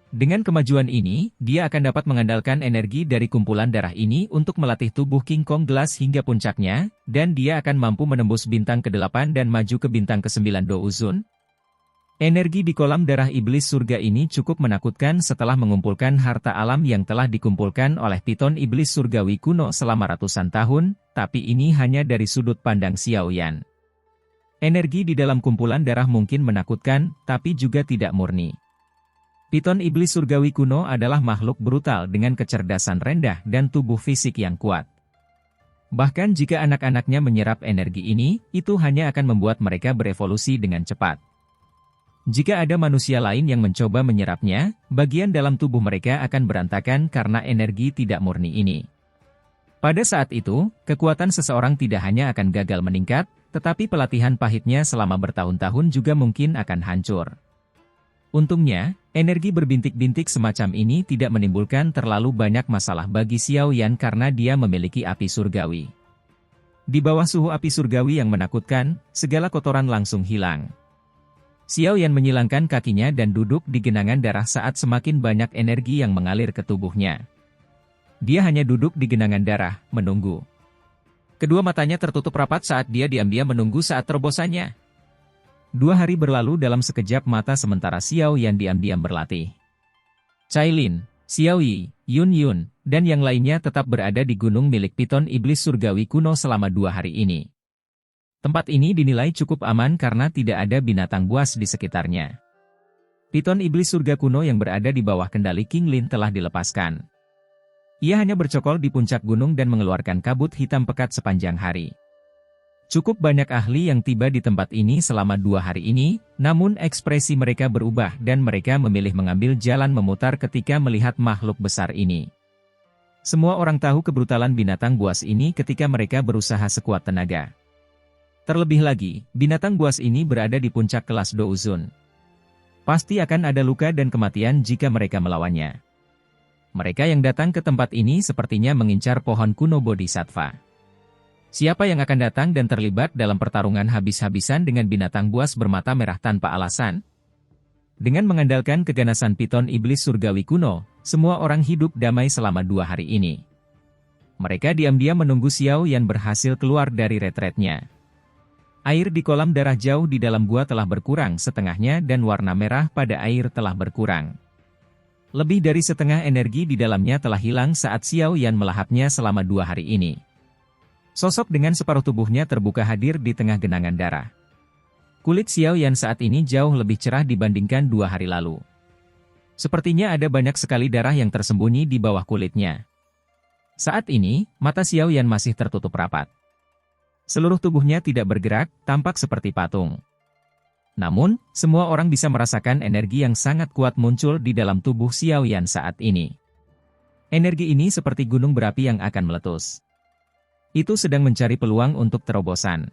Dengan kemajuan ini, dia akan dapat mengandalkan energi dari kumpulan darah ini untuk melatih tubuh King Kong Glass hingga puncaknya, dan dia akan mampu menembus bintang ke-8 dan maju ke bintang ke-9 Douzun. Energi di kolam darah iblis surga ini cukup menakutkan setelah mengumpulkan harta alam yang telah dikumpulkan oleh Piton Iblis Surgawi kuno selama ratusan tahun, tapi ini hanya dari sudut pandang Xiao Yan. Energi di dalam kumpulan darah mungkin menakutkan, tapi juga tidak murni. Piton Iblis Surgawi kuno adalah makhluk brutal dengan kecerdasan rendah dan tubuh fisik yang kuat. Bahkan jika anak-anaknya menyerap energi ini, itu hanya akan membuat mereka berevolusi dengan cepat. Jika ada manusia lain yang mencoba menyerapnya, bagian dalam tubuh mereka akan berantakan karena energi tidak murni ini. Pada saat itu, kekuatan seseorang tidak hanya akan gagal meningkat, tetapi pelatihan pahitnya selama bertahun-tahun juga mungkin akan hancur. Untungnya, energi berbintik-bintik semacam ini tidak menimbulkan terlalu banyak masalah bagi Xiao Yan karena dia memiliki api surgawi. Di bawah suhu api surgawi yang menakutkan, segala kotoran langsung hilang. Xiao Yan menyilangkan kakinya dan duduk di genangan darah saat semakin banyak energi yang mengalir ke tubuhnya. Dia hanya duduk di genangan darah, menunggu. Kedua matanya tertutup rapat saat dia diam-diam menunggu saat terobosannya. 2 hari berlalu dalam sekejap mata sementara Xiao Yan diam-diam berlatih. Cailin, Xiao Yi, Yun Yun, dan yang lainnya tetap berada di gunung milik Piton Iblis Surgawi kuno selama 2 hari ini. Tempat ini dinilai cukup aman karena tidak ada binatang buas di sekitarnya. Piton Iblis Surga kuno yang berada di bawah kendali King Lin telah dilepaskan. Ia hanya bercokol di puncak gunung dan mengeluarkan kabut hitam pekat sepanjang hari. Cukup banyak ahli yang tiba di tempat ini selama 2 hari ini, namun ekspresi mereka berubah dan mereka memilih mengambil jalan memutar ketika melihat makhluk besar ini. Semua orang tahu kebrutalan binatang buas ini ketika mereka berusaha sekuat tenaga. Terlebih lagi, binatang buas ini berada di puncak kelas Douzun. Pasti akan ada luka dan kematian jika mereka melawannya. Mereka yang datang ke tempat ini sepertinya mengincar pohon kuno Bodhisattva. Siapa yang akan datang dan terlibat dalam pertarungan habis-habisan dengan binatang buas bermata merah tanpa alasan? Dengan mengandalkan keganasan Piton Iblis Surgawi kuno, semua orang hidup damai selama 2 hari ini. Mereka diam-diam menunggu Xiao Yan berhasil keluar dari retretnya. Air di kolam darah jauh di dalam gua telah berkurang setengahnya dan warna merah pada air telah berkurang. Lebih dari setengah energi di dalamnya telah hilang saat Xiao Yan melahapnya selama 2 hari ini. Sosok dengan separuh tubuhnya terbuka hadir di tengah genangan darah. Kulit Xiao Yan saat ini jauh lebih cerah dibandingkan 2 hari lalu. Sepertinya ada banyak sekali darah yang tersembunyi di bawah kulitnya. Saat ini, mata Xiao Yan masih tertutup rapat. Seluruh tubuhnya tidak bergerak, tampak seperti patung. Namun, semua orang bisa merasakan energi yang sangat kuat muncul di dalam tubuh Xiao Yan saat ini. Energi ini seperti gunung berapi yang akan meletus. Itu sedang mencari peluang untuk terobosan.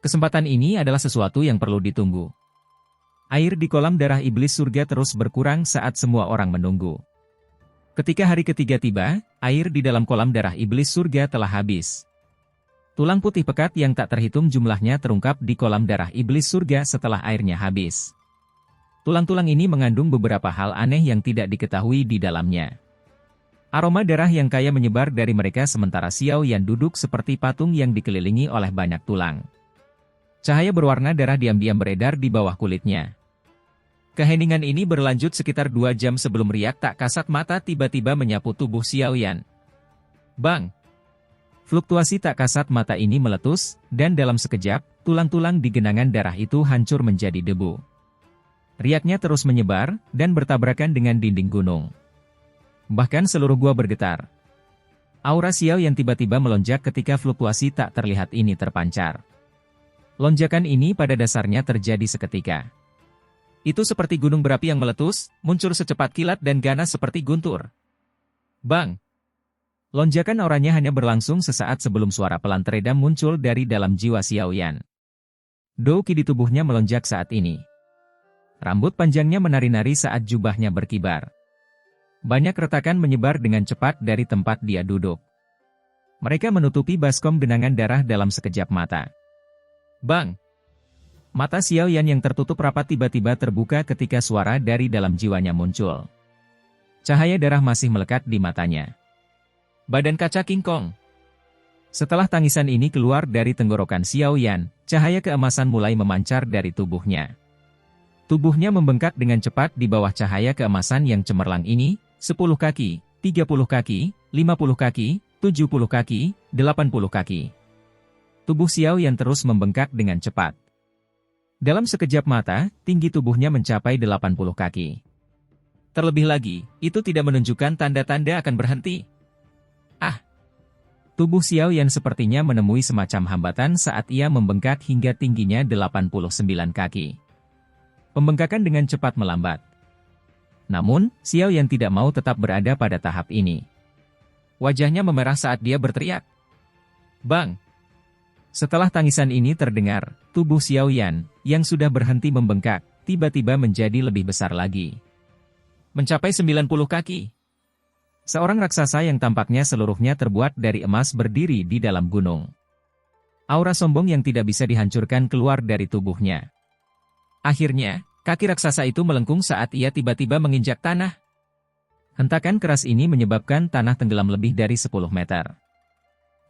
Kesempatan ini adalah sesuatu yang perlu ditunggu. Air di kolam darah iblis surga terus berkurang saat semua orang menunggu. Ketika hari ketiga tiba, air di dalam kolam darah iblis surga telah habis. Tulang putih pekat yang tak terhitung jumlahnya terungkap di kolam darah iblis surga setelah airnya habis. Tulang-tulang ini mengandung beberapa hal aneh yang tidak diketahui di dalamnya. Aroma darah yang kaya menyebar dari mereka sementara Xiao Yan duduk seperti patung yang dikelilingi oleh banyak tulang. Cahaya berwarna darah diam-diam beredar di bawah kulitnya. Keheningan ini berlanjut sekitar 2 jam sebelum riak tak kasat mata tiba-tiba menyapu tubuh Xiao Yan. Bang! Fluktuasi tak kasat mata ini meletus, dan dalam sekejap, tulang-tulang di genangan darah itu hancur menjadi debu. Riaknya terus menyebar, dan bertabrakan dengan dinding gunung. Bahkan seluruh gua bergetar. Aura Xiao yang tiba-tiba melonjak ketika fluktuasi tak terlihat ini terpancar. Lonjakan ini pada dasarnya terjadi seketika. Itu seperti gunung berapi yang meletus, muncul secepat kilat dan ganas seperti guntur. Bang! Lonjakan auranya hanya berlangsung sesaat sebelum suara pelan teredam muncul dari dalam jiwa Xiao Yan. Dou Qi di tubuhnya melonjak saat ini. Rambut panjangnya menari-nari saat jubahnya berkibar. Banyak retakan menyebar dengan cepat dari tempat dia duduk. Mereka menutupi baskom genangan darah dalam sekejap mata. Bang! Mata Xiao Yan yang tertutup rapat tiba-tiba terbuka ketika suara dari dalam jiwanya muncul. Cahaya darah masih melekat di matanya. Badan kaca King Kong. Setelah tangisan ini keluar dari tenggorokan Xiao Yan, cahaya keemasan mulai memancar dari tubuhnya. Tubuhnya membengkak dengan cepat di bawah cahaya keemasan yang cemerlang ini, 10 kaki, 30 kaki, 50 kaki, 70 kaki, 80 kaki. Tubuh Xiao Yan terus membengkak dengan cepat. Dalam sekejap mata, tinggi tubuhnya mencapai 80 kaki. Terlebih lagi, itu tidak menunjukkan tanda-tanda akan berhenti. Tubuh Xiao Yan sepertinya menemui semacam hambatan saat ia membengkak hingga tingginya 89 kaki. Pembengkakan dengan cepat melambat. Namun, Xiao Yan tidak mau tetap berada pada tahap ini. Wajahnya memerah saat dia berteriak. Bang! Setelah tangisan ini terdengar, tubuh Xiao Yan, yang sudah berhenti membengkak, tiba-tiba menjadi lebih besar lagi. Mencapai 90 kaki. Seorang raksasa yang tampaknya seluruhnya terbuat dari emas berdiri di dalam gunung. Aura sombong yang tidak bisa dihancurkan keluar dari tubuhnya. Akhirnya, kaki raksasa itu melengkung saat ia tiba-tiba menginjak tanah. Hentakan keras ini menyebabkan tanah tenggelam lebih dari 10 meter.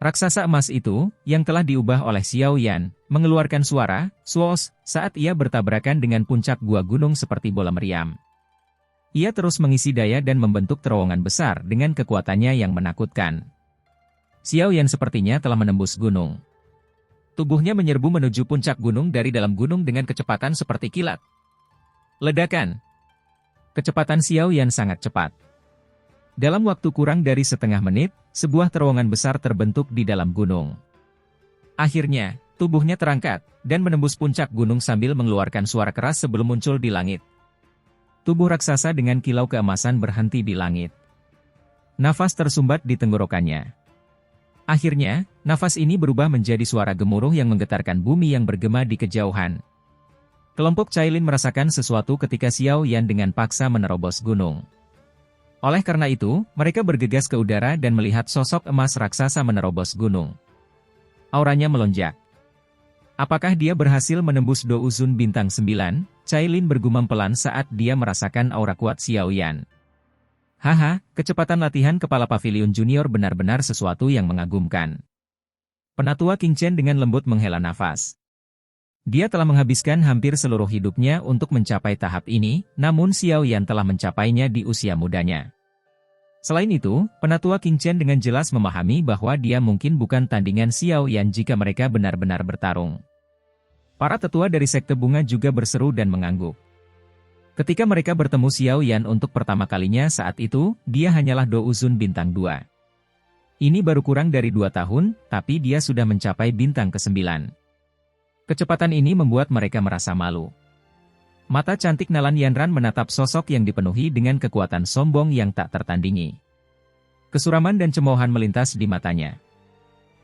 Raksasa emas itu, yang telah diubah oleh Xiao Yan, mengeluarkan suara, "Swoosh," saat ia bertabrakan dengan puncak gua gunung seperti bola meriam. Ia terus mengisi daya dan membentuk terowongan besar dengan kekuatannya yang menakutkan. Xiao Yan sepertinya telah menembus gunung. Tubuhnya menyerbu menuju puncak gunung dari dalam gunung dengan kecepatan seperti kilat. Ledakan. Kecepatan Xiao Yan sangat cepat. Dalam waktu kurang dari setengah menit, sebuah terowongan besar terbentuk di dalam gunung. Akhirnya, tubuhnya terangkat, dan menembus puncak gunung sambil mengeluarkan suara keras sebelum muncul di langit. Tubuh raksasa dengan kilau keemasan berhenti di langit. Nafas tersumbat di tenggorokannya. Akhirnya, nafas ini berubah menjadi suara gemuruh yang menggetarkan bumi yang bergema di kejauhan. Kelompok Cailin merasakan sesuatu ketika Xiao Yan dengan paksa menerobos gunung. Oleh karena itu, mereka bergegas ke udara dan melihat sosok emas raksasa menerobos gunung. Auranya melonjak. Apakah dia berhasil menembus Douzun bintang 9? Cailin bergumam pelan saat dia merasakan aura kuat Xiao Yan. Haha, kecepatan latihan kepala pavilion junior benar-benar sesuatu yang mengagumkan. Penatua King Chen dengan lembut menghela nafas. Dia telah menghabiskan hampir seluruh hidupnya untuk mencapai tahap ini, namun Xiao Yan telah mencapainya di usia mudanya. Selain itu, Penatua King Chen dengan jelas memahami bahwa dia mungkin bukan tandingan Xiao Yan jika mereka benar-benar bertarung. Para tetua dari Sekte Bunga juga berseru dan mengangguk. Ketika mereka bertemu Xiao Yan untuk pertama kalinya saat itu, dia hanyalah Douzun bintang 2. Ini baru kurang dari 2 tahun, tapi dia sudah mencapai bintang ke-9. Kecepatan ini membuat mereka merasa malu. Mata cantik Nalan Yanran menatap sosok yang dipenuhi dengan kekuatan sombong yang tak tertandingi. Kesuraman dan cemoohan melintas di matanya.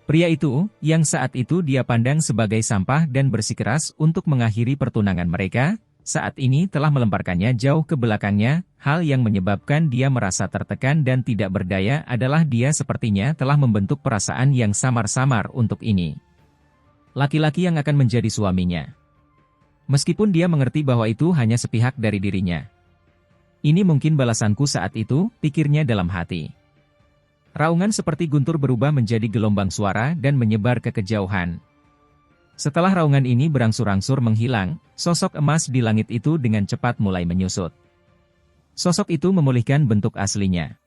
Pria itu, yang saat itu dia pandang sebagai sampah dan bersikeras untuk mengakhiri pertunangan mereka, saat ini telah melemparkannya jauh ke belakangnya. Hal yang menyebabkan dia merasa tertekan dan tidak berdaya adalah dia sepertinya telah membentuk perasaan yang samar-samar untuk ini. Laki-laki yang akan menjadi suaminya. Meskipun dia mengerti bahwa itu hanya sepihak dari dirinya. Ini mungkin balasanku saat itu, pikirnya dalam hati. Raungan seperti guntur berubah menjadi gelombang suara dan menyebar ke kejauhan. Setelah raungan ini berangsur-angsur menghilang, sosok emas di langit itu dengan cepat mulai menyusut. Sosok itu memulihkan bentuk aslinya.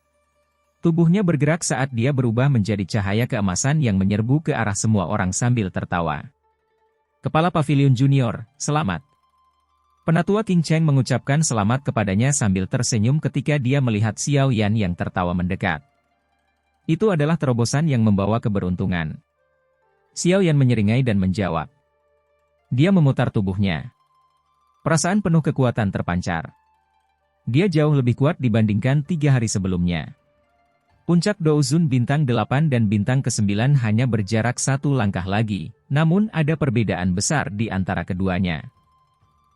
Tubuhnya bergerak saat dia berubah menjadi cahaya keemasan yang menyerbu ke arah semua orang sambil tertawa. Kepala Pavilion Junior, selamat. Penatua King Cheng mengucapkan selamat kepadanya sambil tersenyum ketika dia melihat Xiao Yan yang tertawa mendekat. Itu adalah terobosan yang membawa keberuntungan. Xiao Yan menyeringai dan menjawab. Dia memutar tubuhnya. Perasaan penuh kekuatan terpancar. Dia jauh lebih kuat dibandingkan 3 hari sebelumnya. Puncak Douzun bintang 8 dan bintang ke-9 hanya berjarak satu langkah lagi, namun ada perbedaan besar di antara keduanya.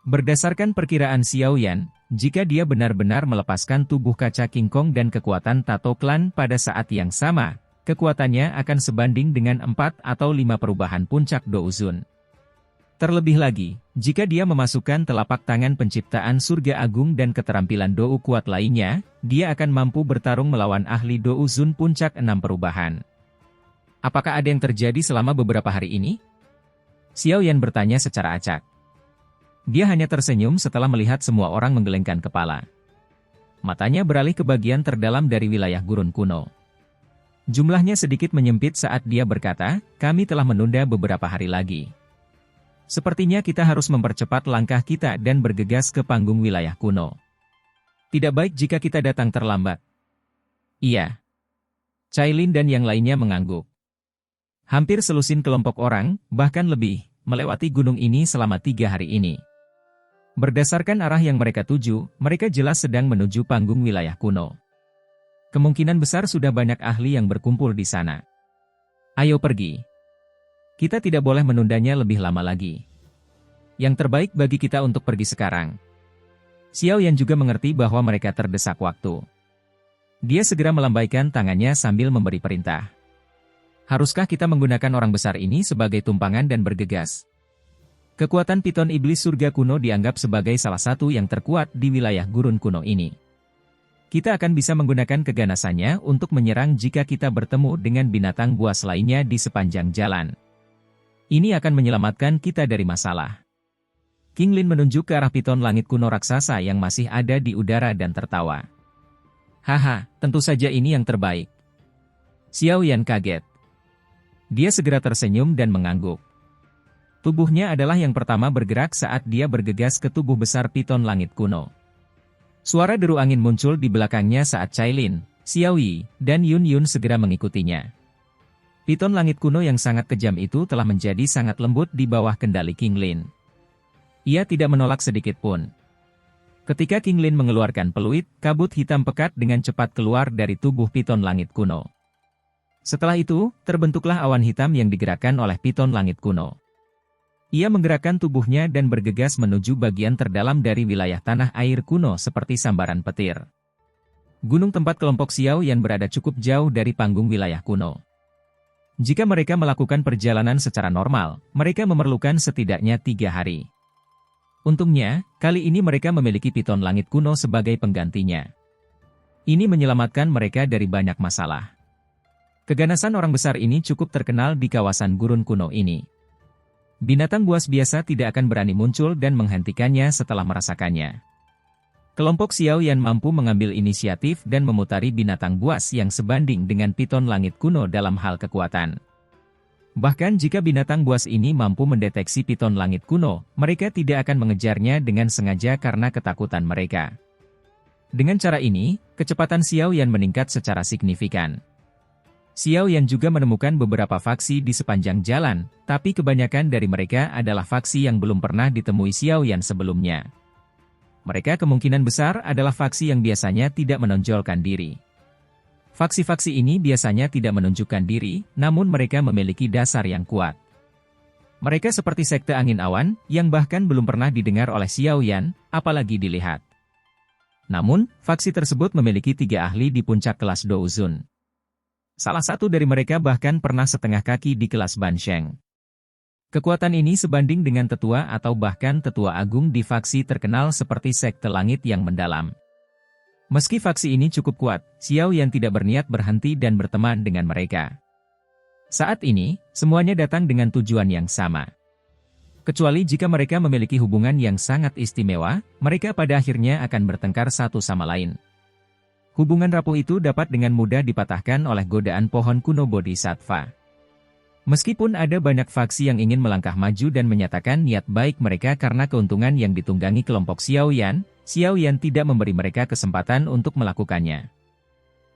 Berdasarkan perkiraan Xiao Yan, jika dia benar-benar melepaskan tubuh kaca King Kong dan kekuatan Tato Clan pada saat yang sama, kekuatannya akan sebanding dengan 4 atau 5 perubahan puncak Douzun. Terlebih lagi, jika dia memasukkan telapak tangan penciptaan surga agung dan keterampilan Dou kuat lainnya, dia akan mampu bertarung melawan ahli Douzun puncak 6 perubahan. Apakah ada yang terjadi selama beberapa hari ini? Xiao Yan bertanya secara acak. Dia hanya tersenyum setelah melihat semua orang menggelengkan kepala. Matanya beralih ke bagian terdalam dari wilayah gurun kuno. Jumlahnya sedikit menyempit saat dia berkata, kami telah menunda beberapa hari lagi. Sepertinya kita harus mempercepat langkah kita dan bergegas ke panggung wilayah kuno. Tidak baik jika kita datang terlambat. Iya. Cailin dan yang lainnya mengangguk. Hampir selusin kelompok orang, bahkan lebih, melewati gunung ini selama 3 hari ini. Berdasarkan arah yang mereka tuju, mereka jelas sedang menuju panggung wilayah kuno. Kemungkinan besar sudah banyak ahli yang berkumpul di sana. Ayo pergi. Kita tidak boleh menundanya lebih lama lagi. Yang terbaik bagi kita untuk pergi sekarang. Xiao Yan juga mengerti bahwa mereka terdesak waktu. Dia segera melambaikan tangannya sambil memberi perintah. Haruskah kita menggunakan orang besar ini sebagai tumpangan dan bergegas? Kekuatan Piton Iblis Surga kuno dianggap sebagai salah satu yang terkuat di wilayah gurun kuno ini. Kita akan bisa menggunakan keganasannya untuk menyerang jika kita bertemu dengan binatang buas lainnya di sepanjang jalan. Ini akan menyelamatkan kita dari masalah. King Lin menunjuk ke arah piton langit kuno raksasa yang masih ada di udara dan tertawa. Haha, tentu saja ini yang terbaik. Xiao Yan kaget. Dia segera tersenyum dan mengangguk. Tubuhnya adalah yang pertama bergerak saat dia bergegas ke tubuh besar piton langit kuno. Suara deru angin muncul di belakangnya saat Cailin, Xiao Yi, dan Yun Yun segera mengikutinya. Piton langit kuno yang sangat kejam itu telah menjadi sangat lembut di bawah kendali King Lin. Ia tidak menolak sedikit pun. Ketika King Lin mengeluarkan peluit, kabut hitam pekat dengan cepat keluar dari tubuh piton langit kuno. Setelah itu, terbentuklah awan hitam yang digerakkan oleh piton langit kuno. Ia menggerakkan tubuhnya dan bergegas menuju bagian terdalam dari wilayah tanah air kuno seperti sambaran petir. Gunung tempat kelompok Xiao Yan berada cukup jauh dari panggung wilayah kuno. Jika mereka melakukan perjalanan secara normal, mereka memerlukan setidaknya 3 hari. Untungnya, kali ini mereka memiliki piton langit kuno sebagai penggantinya. Ini menyelamatkan mereka dari banyak masalah. Keganasan orang besar ini cukup terkenal di kawasan gurun kuno ini. Binatang buas biasa tidak akan berani muncul dan menghentikannya setelah merasakannya. Kelompok Xiao Yan mampu mengambil inisiatif dan memutari binatang buas yang sebanding dengan piton langit kuno dalam hal kekuatan. Bahkan jika binatang buas ini mampu mendeteksi piton langit kuno, mereka tidak akan mengejarnya dengan sengaja karena ketakutan mereka. Dengan cara ini, kecepatan Xiao Yan meningkat secara signifikan. Xiao Yan juga menemukan beberapa faksi di sepanjang jalan, tapi kebanyakan dari mereka adalah faksi yang belum pernah ditemui Xiao Yan sebelumnya. Mereka kemungkinan besar adalah faksi yang biasanya tidak menonjolkan diri. Faksi-faksi ini biasanya tidak menunjukkan diri, namun mereka memiliki dasar yang kuat. Mereka seperti sekte angin awan, yang bahkan belum pernah didengar oleh Xiao Yan, apalagi dilihat. Namun, faksi tersebut memiliki 3 ahli di puncak kelas Douzun. Salah satu dari mereka bahkan pernah setengah kaki di kelas Bansheng. Kekuatan ini sebanding dengan tetua atau bahkan tetua agung di faksi terkenal seperti sekte langit yang mendalam. Meski faksi ini cukup kuat, Xiao Yan tidak berniat berhenti dan berteman dengan mereka. Saat ini, semuanya datang dengan tujuan yang sama. Kecuali jika mereka memiliki hubungan yang sangat istimewa, mereka pada akhirnya akan bertengkar satu sama lain. Hubungan rapuh itu dapat dengan mudah dipatahkan oleh godaan pohon kuno Bodhisattva. Meskipun ada banyak faksi yang ingin melangkah maju dan menyatakan niat baik mereka karena keuntungan yang ditunggangi kelompok Xiao Yan tidak memberi mereka kesempatan untuk melakukannya.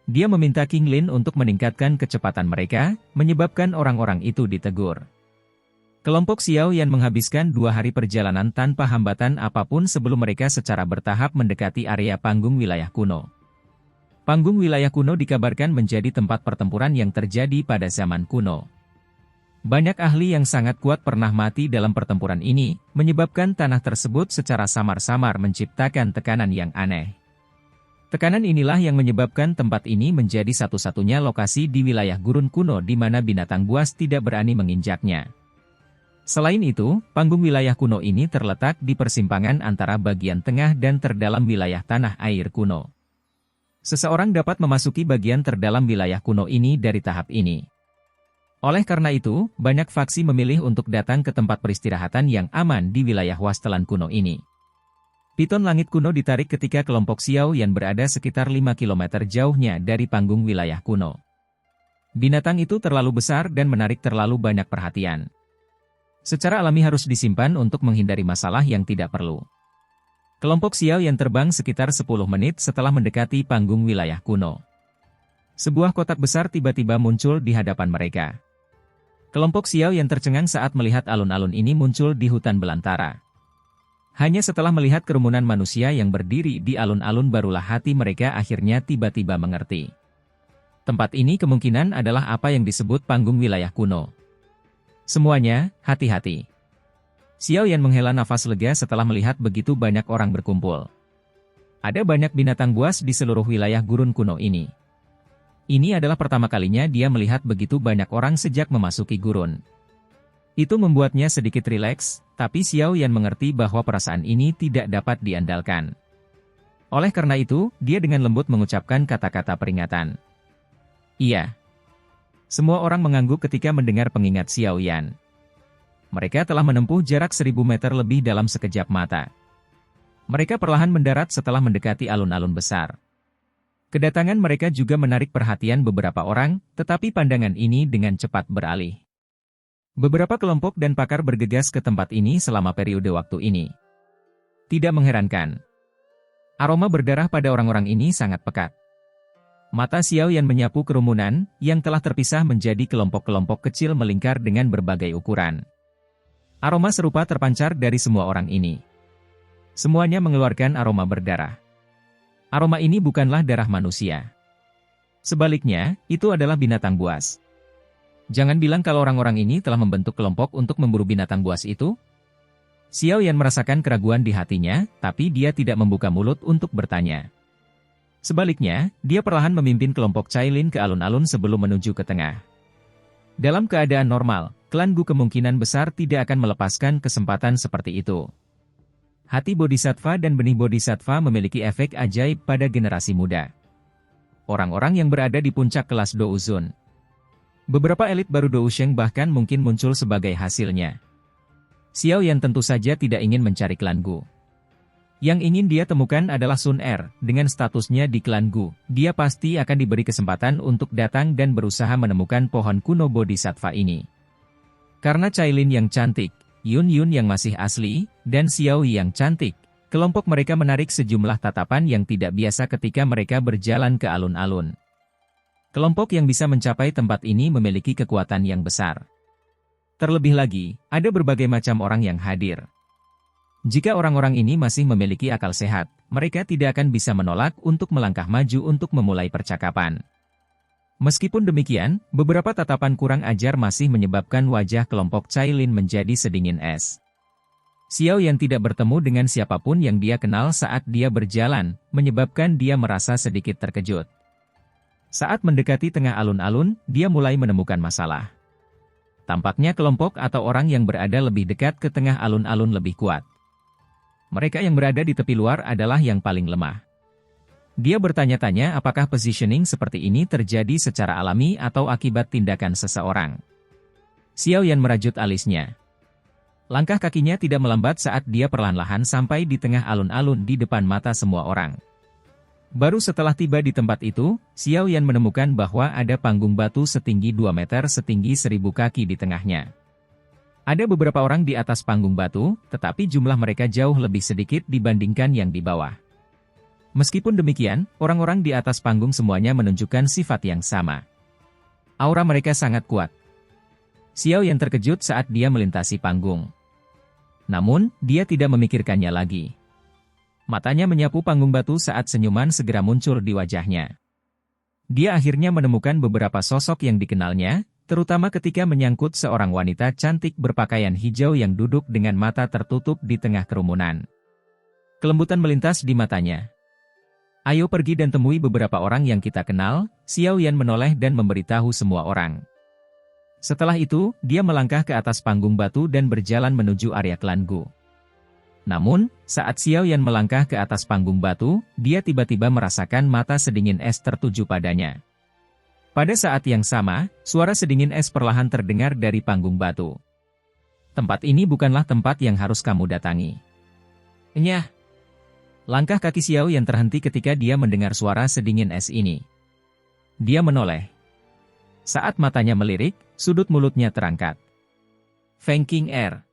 Dia meminta King Lin untuk meningkatkan kecepatan mereka, menyebabkan orang-orang itu ditegur. Kelompok Xiao Yan menghabiskan 2 hari perjalanan tanpa hambatan apapun sebelum mereka secara bertahap mendekati area panggung wilayah kuno. Panggung wilayah kuno dikabarkan menjadi tempat pertempuran yang terjadi pada zaman kuno. Banyak ahli yang sangat kuat pernah mati dalam pertempuran ini, menyebabkan tanah tersebut secara samar-samar menciptakan tekanan yang aneh. Tekanan inilah yang menyebabkan tempat ini menjadi satu-satunya lokasi di wilayah gurun kuno di mana binatang buas tidak berani menginjaknya. Selain itu, panggung wilayah kuno ini terletak di persimpangan antara bagian tengah dan terdalam wilayah tanah air kuno. Seseorang dapat memasuki bagian terdalam wilayah kuno ini dari tahap ini. Oleh karena itu, banyak faksi memilih untuk datang ke tempat peristirahatan yang aman di wilayah Wasteland kuno ini. Piton langit kuno ditarik ketika kelompok Xiao Yan berada sekitar 5 km jauhnya dari panggung wilayah kuno. Binatang itu terlalu besar dan menarik terlalu banyak perhatian. Secara alami harus disimpan untuk menghindari masalah yang tidak perlu. Kelompok Xiao Yan terbang sekitar 10 menit setelah mendekati panggung wilayah kuno. Sebuah kotak besar tiba-tiba muncul di hadapan mereka. Kelompok Xiao Yan tercengang saat melihat alun-alun ini muncul di hutan belantara. Hanya setelah melihat kerumunan manusia yang berdiri di alun-alun barulah hati mereka akhirnya tiba-tiba mengerti. Tempat ini kemungkinan adalah apa yang disebut panggung wilayah kuno. Semuanya, hati-hati. Xiao Yan menghela nafas lega setelah melihat begitu banyak orang berkumpul. Ada banyak binatang buas di seluruh wilayah gurun kuno ini. Ini adalah pertama kalinya dia melihat begitu banyak orang sejak memasuki gurun. Itu membuatnya sedikit rileks, tapi Xiao Yan mengerti bahwa perasaan ini tidak dapat diandalkan. Oleh karena itu, dia dengan lembut mengucapkan kata-kata peringatan. Iya. Semua orang mengangguk ketika mendengar pengingat Xiao Yan. Mereka telah menempuh jarak 1000 meter lebih dalam sekejap mata. Mereka perlahan mendarat setelah mendekati alun-alun besar. Kedatangan mereka juga menarik perhatian beberapa orang, tetapi pandangan ini dengan cepat beralih. Beberapa kelompok dan pakar bergegas ke tempat ini selama periode waktu ini. Tidak mengherankan. Aroma berdarah pada orang-orang ini sangat pekat. Mata Xiao Yan menyapu kerumunan, yang telah terpisah menjadi kelompok-kelompok kecil melingkar dengan berbagai ukuran. Aroma serupa terpancar dari semua orang ini. Semuanya mengeluarkan aroma berdarah. Aroma ini bukanlah darah manusia. Sebaliknya, itu adalah binatang buas. Jangan bilang kalau orang-orang ini telah membentuk kelompok untuk memburu binatang buas itu. Xiao Yan merasakan keraguan di hatinya, tapi dia tidak membuka mulut untuk bertanya. Sebaliknya, dia perlahan memimpin kelompok Cailin ke alun-alun sebelum menuju ke tengah. Dalam keadaan normal, klan Gu kemungkinan besar tidak akan melepaskan kesempatan seperti itu. Hati Bodhisattva dan benih Bodhisattva memiliki efek ajaib pada generasi muda. Orang-orang yang berada di puncak kelas Douzun. Beberapa elit baru Dousheng bahkan mungkin muncul sebagai hasilnya. Xiao Yan tentu saja tidak ingin mencari klan Gu. Yang ingin dia temukan adalah Sun Er, dengan statusnya di klan Gu, dia pasti akan diberi kesempatan untuk datang dan berusaha menemukan pohon kuno Bodhisattva ini. Karena Cailin yang cantik, Yun Yun yang masih asli, dan Xiao Yi yang cantik, kelompok mereka menarik sejumlah tatapan yang tidak biasa ketika mereka berjalan ke alun-alun. Kelompok yang bisa mencapai tempat ini memiliki kekuatan yang besar. Terlebih lagi, ada berbagai macam orang yang hadir. Jika orang-orang ini masih memiliki akal sehat, mereka tidak akan bisa menolak untuk melangkah maju untuk memulai percakapan. Meskipun demikian, beberapa tatapan kurang ajar masih menyebabkan wajah kelompok Cailin menjadi sedingin es. Xiao Yan tidak bertemu dengan siapapun yang dia kenal saat dia berjalan, menyebabkan dia merasa sedikit terkejut. Saat mendekati tengah alun-alun, dia mulai menemukan masalah. Tampaknya kelompok atau orang yang berada lebih dekat ke tengah alun-alun lebih kuat. Mereka yang berada di tepi luar adalah yang paling lemah. Dia bertanya-tanya apakah positioning seperti ini terjadi secara alami atau akibat tindakan seseorang. Xiao Yan merajut alisnya. Langkah kakinya tidak melambat saat dia perlahan-lahan sampai di tengah alun-alun di depan mata semua orang. Baru setelah tiba di tempat itu, Xiao Yan menemukan bahwa ada panggung batu setinggi 2 meter setinggi 1000 kaki di tengahnya. Ada beberapa orang di atas panggung batu, tetapi jumlah mereka jauh lebih sedikit dibandingkan yang di bawah. Meskipun demikian, orang-orang di atas panggung semuanya menunjukkan sifat yang sama. Aura mereka sangat kuat. Xiao Yan terkejut saat dia melintasi panggung. Namun, dia tidak memikirkannya lagi. Matanya menyapu panggung batu saat senyuman segera muncul di wajahnya. Dia akhirnya menemukan beberapa sosok yang dikenalnya, terutama ketika menyangkut seorang wanita cantik berpakaian hijau yang duduk dengan mata tertutup di tengah kerumunan. Kelembutan melintas di matanya. "Ayo pergi dan temui beberapa orang yang kita kenal," Xiao Yan menoleh dan memberitahu semua orang. Setelah itu, dia melangkah ke atas panggung batu dan berjalan menuju area klan Gu. Namun, saat Xiao Yan melangkah ke atas panggung batu, dia tiba-tiba merasakan mata sedingin es tertuju padanya. Pada saat yang sama, suara sedingin es perlahan terdengar dari panggung batu. "Tempat ini bukanlah tempat yang harus kamu datangi." Nyah. Langkah kaki Xiao Yan terhenti ketika dia mendengar suara sedingin es ini. Dia menoleh. Saat matanya melirik, sudut mulutnya terangkat. Feng King Air.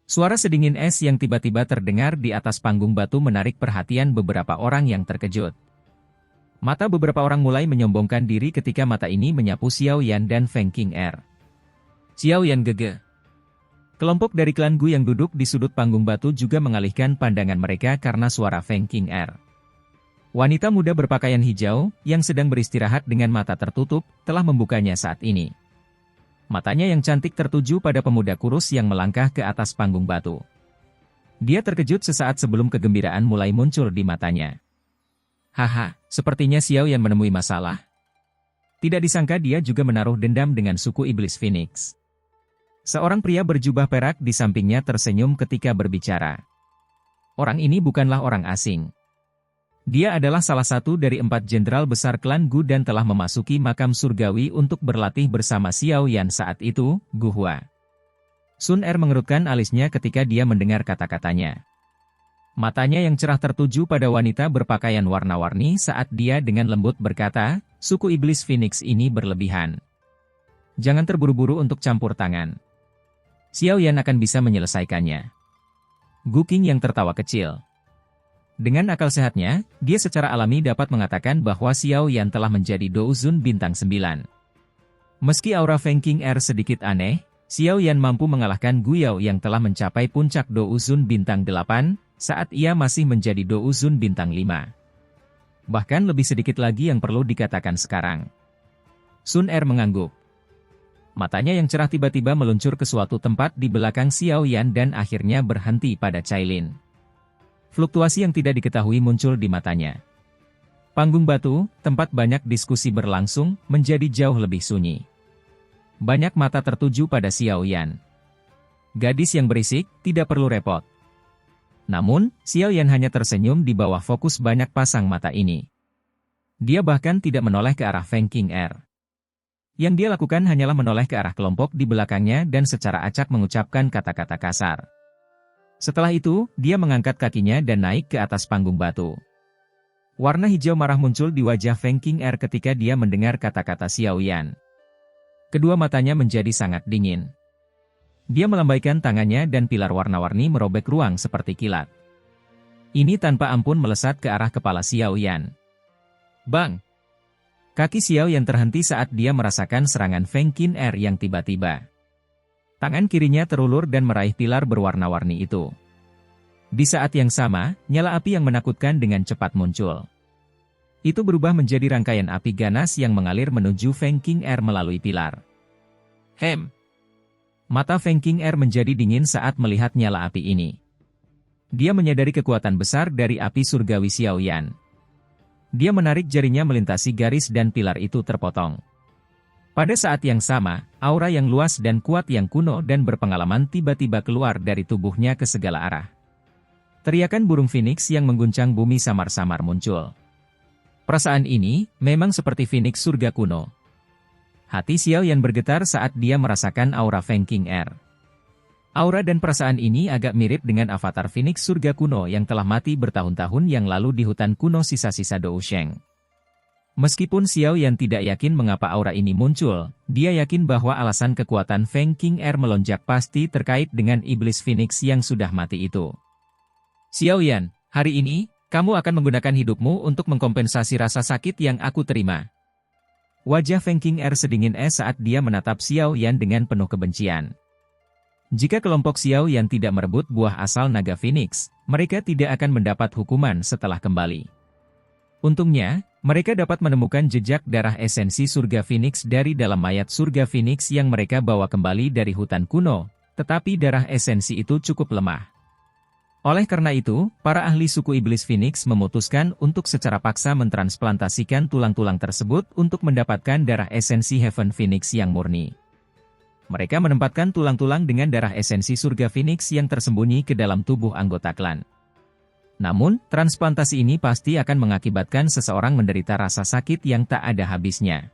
Suara sedingin es yang tiba-tiba terdengar di atas panggung batu menarik perhatian beberapa orang yang terkejut. Mata beberapa orang mulai menyombongkan diri ketika mata ini menyapu Xiao Yan dan Feng King Air. Xiao Yan gege. Kelompok dari klan Gu yang duduk di sudut panggung batu juga mengalihkan pandangan mereka karena suara Feng King Air. Wanita muda berpakaian hijau, yang sedang beristirahat dengan mata tertutup, telah membukanya saat ini. Matanya yang cantik tertuju pada pemuda kurus yang melangkah ke atas panggung batu. Dia terkejut sesaat sebelum kegembiraan mulai muncul di matanya. Haha, sepertinya Xiao Yan menemui masalah. Tidak disangka dia juga menaruh dendam dengan suku iblis Phoenix. Seorang pria berjubah perak di sampingnya tersenyum ketika berbicara. Orang ini bukanlah orang asing. Dia adalah salah satu dari 4 jenderal besar klan Gu dan telah memasuki makam surgawi untuk berlatih bersama Xiao Yan saat itu, Gu Hua. Sun Er mengerutkan alisnya ketika dia mendengar kata-katanya. Matanya yang cerah tertuju pada wanita berpakaian warna-warni saat dia dengan lembut berkata, "Suku iblis Phoenix ini berlebihan. Jangan terburu-buru untuk campur tangan. Xiao Yan akan bisa menyelesaikannya." Gu Qing yang tertawa kecil. Dengan akal sehatnya, dia secara alami dapat mengatakan bahwa Xiao Yan telah menjadi Douzun bintang 9. Meski aura Feng King Air sedikit aneh, Xiao Yan mampu mengalahkan Gu Yao yang telah mencapai puncak Douzun bintang 8, saat ia masih menjadi Douzun bintang 5. Bahkan lebih sedikit lagi yang perlu dikatakan sekarang. Sun Er mengangguk. Matanya yang cerah tiba-tiba meluncur ke suatu tempat di belakang Xiao Yan dan akhirnya berhenti pada Cailin. Fluktuasi yang tidak diketahui muncul di matanya. Panggung batu, tempat banyak diskusi berlangsung, menjadi jauh lebih sunyi. Banyak mata tertuju pada Xiao Yan. Gadis yang berisik, tidak perlu repot. Namun, Xiao Yan hanya tersenyum di bawah fokus banyak pasang mata ini. Dia bahkan tidak menoleh ke arah Feng King Air. Yang dia lakukan hanyalah menoleh ke arah kelompok di belakangnya dan secara acak mengucapkan kata-kata kasar. Setelah itu, dia mengangkat kakinya dan naik ke atas panggung batu. Warna hijau marah muncul di wajah Feng King Air ketika dia mendengar kata-kata Xiao Yan. Kedua matanya menjadi sangat dingin. Dia melambaikan tangannya dan pilar warna-warni merobek ruang seperti kilat. Ini tanpa ampun melesat ke arah kepala Xiao Yan. Bang! Kaki Xiao Yan terhenti saat dia merasakan serangan Feng King Air yang tiba-tiba. Tangan kirinya terulur dan meraih pilar berwarna-warni itu. Di saat yang sama, nyala api yang menakutkan dengan cepat muncul. Itu berubah menjadi rangkaian api ganas yang mengalir menuju Feng King Air melalui pilar. Hem! Mata Feng King Air menjadi dingin saat melihat nyala api ini. Dia menyadari kekuatan besar dari api surgawi Xiao Yan. Dia menarik jarinya melintasi garis dan pilar itu terpotong. Pada saat yang sama, aura yang luas dan kuat yang kuno dan berpengalaman tiba-tiba keluar dari tubuhnya ke segala arah. Teriakan burung Phoenix yang mengguncang bumi samar-samar muncul. Perasaan ini, memang seperti Phoenix surga kuno. Hati Xiao Yan bergetar saat dia merasakan aura Feng King Air. Aura dan perasaan ini agak mirip dengan avatar Phoenix surga kuno yang telah mati bertahun-tahun yang lalu di hutan kuno sisa-sisa Dousheng. Meskipun Xiao Yan tidak yakin mengapa aura ini muncul, dia yakin bahwa alasan kekuatan Feng King Air melonjak pasti terkait dengan iblis Phoenix yang sudah mati itu. Xiao Yan, hari ini, kamu akan menggunakan hidupmu untuk mengkompensasi rasa sakit yang aku terima. Wajah Feng King Air sedingin es saat dia menatap Xiao Yan dengan penuh kebencian. Jika kelompok Xiao Yan tidak merebut buah asal naga Phoenix, mereka tidak akan mendapat hukuman setelah kembali. Untungnya, mereka dapat menemukan jejak darah esensi surga Phoenix dari dalam mayat surga Phoenix yang mereka bawa kembali dari hutan kuno, tetapi darah esensi itu cukup lemah. Oleh karena itu, para ahli suku iblis Phoenix memutuskan untuk secara paksa mentransplantasikan tulang-tulang tersebut untuk mendapatkan darah esensi Heaven Phoenix yang murni. Mereka menempatkan tulang-tulang dengan darah esensi surga Phoenix yang tersembunyi ke dalam tubuh anggota klan. Namun, transplantasi ini pasti akan mengakibatkan seseorang menderita rasa sakit yang tak ada habisnya.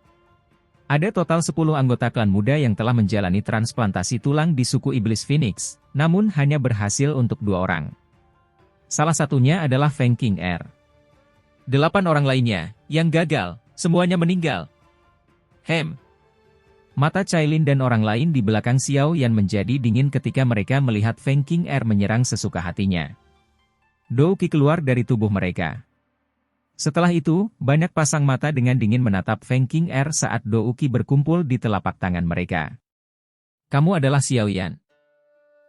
Ada total 10 anggota klan muda yang telah menjalani transplantasi tulang di suku iblis Phoenix, namun hanya berhasil untuk 2 orang. Salah satunya adalah Feng King Er. 8 orang lainnya, yang gagal, semuanya meninggal. Mata Cailin dan orang lain di belakang Xiao Yan menjadi dingin ketika mereka melihat Feng King Er menyerang sesuka hatinya. Do Qi keluar dari tubuh mereka. Setelah itu, banyak pasang mata dengan dingin menatap Feng King Er saat Do Qi berkumpul di telapak tangan mereka. Kamu adalah Xiao Yan.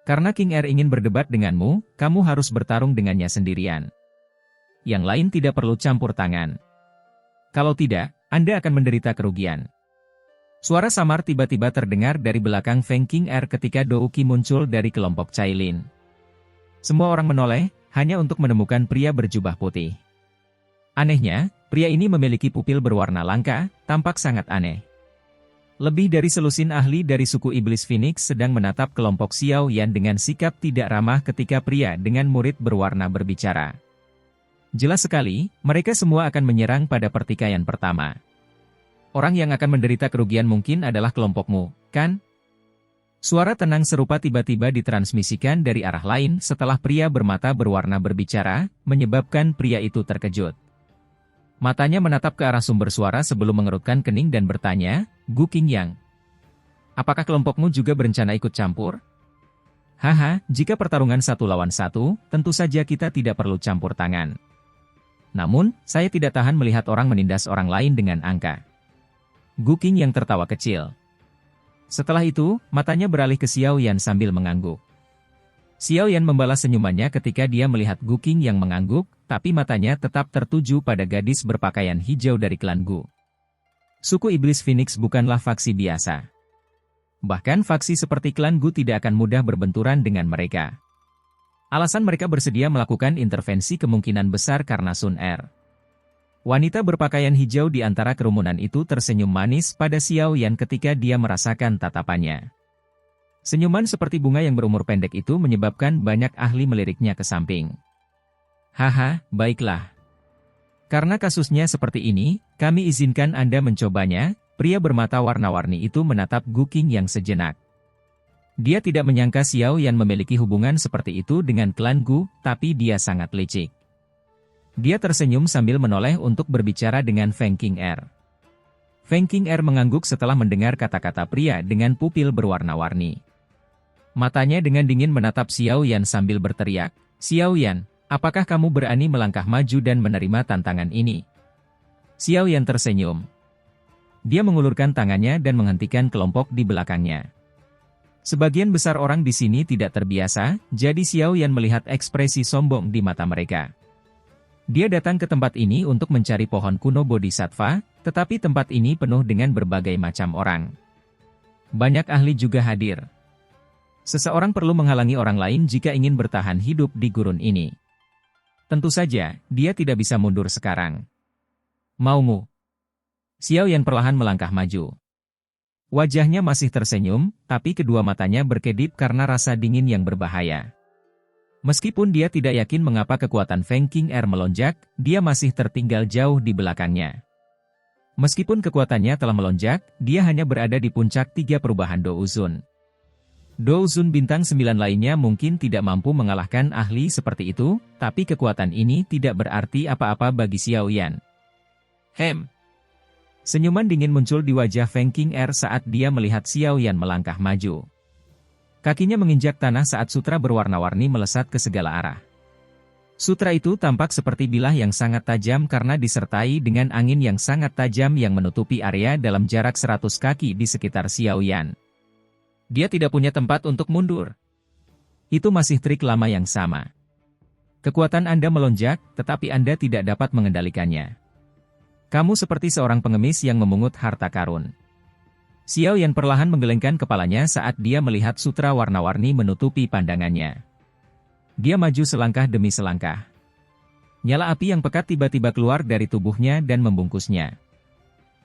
Karena King Er ingin berdebat denganmu, kamu harus bertarung dengannya sendirian. Yang lain tidak perlu campur tangan. Kalau tidak, Anda akan menderita kerugian. Suara samar tiba-tiba terdengar dari belakang Feng King Er ketika Do Qi muncul dari kelompok Cailin. Semua orang menoleh, hanya untuk menemukan pria berjubah putih. Anehnya, pria ini memiliki pupil berwarna langka, tampak sangat aneh. Lebih dari selusin ahli dari suku iblis Phoenix sedang menatap kelompok Xiao Yan dengan sikap tidak ramah ketika pria dengan murid berwarna berbicara. Jelas sekali, mereka semua akan menyerang pada pertikaian pertama. Orang yang akan menderita kerugian mungkin adalah kelompokmu, kan? Suara tenang serupa tiba-tiba ditransmisikan dari arah lain setelah pria bermata berwarna berbicara, menyebabkan pria itu terkejut. Matanya menatap ke arah sumber suara sebelum mengerutkan kening dan bertanya, Gu Qingyang. Apakah kelompokmu juga berencana ikut campur? Haha, jika pertarungan 1 lawan 1, tentu saja kita tidak perlu campur tangan. Namun, saya tidak tahan melihat orang menindas orang lain dengan angka. Gu Qingyang tertawa kecil. Setelah itu, matanya beralih ke Xiao Yan sambil mengangguk. Xiao Yan membalas senyumannya ketika dia melihat Gu Qing yang mengangguk, tapi matanya tetap tertuju pada gadis berpakaian hijau dari klan Gu. Suku Iblis Phoenix bukanlah faksi biasa. Bahkan faksi seperti klan Gu tidak akan mudah berbenturan dengan mereka. Alasan mereka bersedia melakukan intervensi kemungkinan besar karena Sun Er. Wanita berpakaian hijau di antara kerumunan itu tersenyum manis pada Xiao Yan ketika dia merasakan tatapannya. Senyuman seperti bunga yang berumur pendek itu menyebabkan banyak ahli meliriknya ke samping. Haha, baiklah. Karena kasusnya seperti ini, kami izinkan Anda mencobanya. Pria bermata warna-warni itu menatap Gu Qing yang sejenak. Dia tidak menyangka Xiao Yan memiliki hubungan seperti itu dengan klan Gu, tapi dia sangat licik. Dia tersenyum sambil menoleh untuk berbicara dengan Feng King Er. Feng King Er mengangguk setelah mendengar kata-kata pria dengan pupil berwarna-warni. Matanya dengan dingin menatap Xiao Yan sambil berteriak, Xiao Yan, apakah kamu berani melangkah maju dan menerima tantangan ini? Xiao Yan tersenyum. Dia mengulurkan tangannya dan menghentikan kelompok di belakangnya. Sebagian besar orang di sini tidak terbiasa, jadi Xiao Yan melihat ekspresi sombong di mata mereka. Dia datang ke tempat ini untuk mencari pohon kuno Bodhisattva, tetapi tempat ini penuh dengan berbagai macam orang. Banyak ahli juga hadir. Seseorang perlu menghalangi orang lain jika ingin bertahan hidup di gurun ini. Tentu saja, dia tidak bisa mundur sekarang. Maumu? Xiao Yan perlahan melangkah maju. Wajahnya masih tersenyum, tapi kedua matanya berkedip karena rasa dingin yang berbahaya. Meskipun dia tidak yakin mengapa kekuatan Feng King Er melonjak, dia masih tertinggal jauh di belakangnya. Meskipun kekuatannya telah melonjak, dia hanya berada di puncak 3 perubahan Douzun. Douzun bintang 9 lainnya mungkin tidak mampu mengalahkan ahli seperti itu, tapi kekuatan ini tidak berarti apa-apa bagi Xiao Yan. Senyuman dingin muncul di wajah Feng King Er saat dia melihat Xiao Yan melangkah maju. Kakinya menginjak tanah saat sutra berwarna-warni melesat ke segala arah. Sutra itu tampak seperti bilah yang sangat tajam karena disertai dengan angin yang sangat tajam yang menutupi area dalam jarak 100 kaki di sekitar Xiao Yan. Dia tidak punya tempat untuk mundur. Itu masih trik lama yang sama. Kekuatan Anda melonjak, tetapi Anda tidak dapat mengendalikannya. Kamu seperti seorang pengemis yang memungut harta karun. Xiao Yan perlahan menggelengkan kepalanya saat dia melihat sutra warna-warni menutupi pandangannya. Dia maju selangkah demi selangkah. Nyala api yang pekat tiba-tiba keluar dari tubuhnya dan membungkusnya.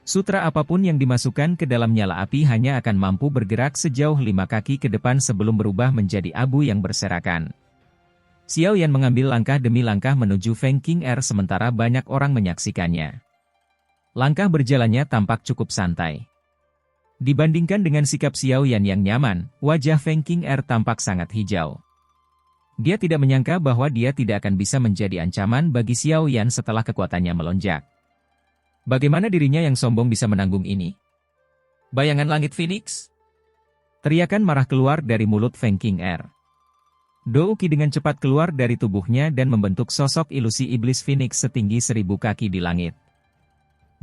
Sutra apapun yang dimasukkan ke dalam nyala api hanya akan mampu bergerak sejauh 5 kaki ke depan sebelum berubah menjadi abu yang berserakan. Xiao Yan mengambil langkah demi langkah menuju Feng King Air sementara banyak orang menyaksikannya. Langkah berjalannya tampak cukup santai. Dibandingkan dengan sikap Xiao Yan yang nyaman, wajah Feng King Air tampak sangat hijau. Dia tidak menyangka bahwa dia tidak akan bisa menjadi ancaman bagi Xiao Yan setelah kekuatannya melonjak. Bagaimana dirinya yang sombong bisa menanggung ini? Bayangan langit Phoenix? Teriakan marah keluar dari mulut Feng King Air. Douki dengan cepat keluar dari tubuhnya dan membentuk sosok ilusi iblis Phoenix setinggi 1000 kaki di langit.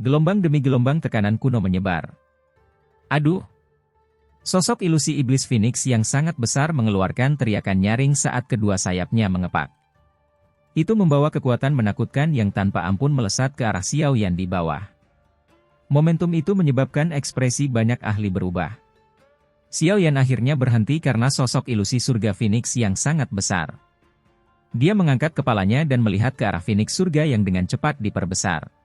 Gelombang demi gelombang tekanan kuno menyebar. Aduh! Sosok ilusi iblis Phoenix yang sangat besar mengeluarkan teriakan nyaring saat kedua sayapnya mengepak. Itu membawa kekuatan menakutkan yang tanpa ampun melesat ke arah Xiao Yan di bawah. Momentum itu menyebabkan ekspresi banyak ahli berubah. Xiao Yan akhirnya berhenti karena sosok ilusi surga Phoenix yang sangat besar. Dia mengangkat kepalanya dan melihat ke arah Phoenix surga yang dengan cepat diperbesar.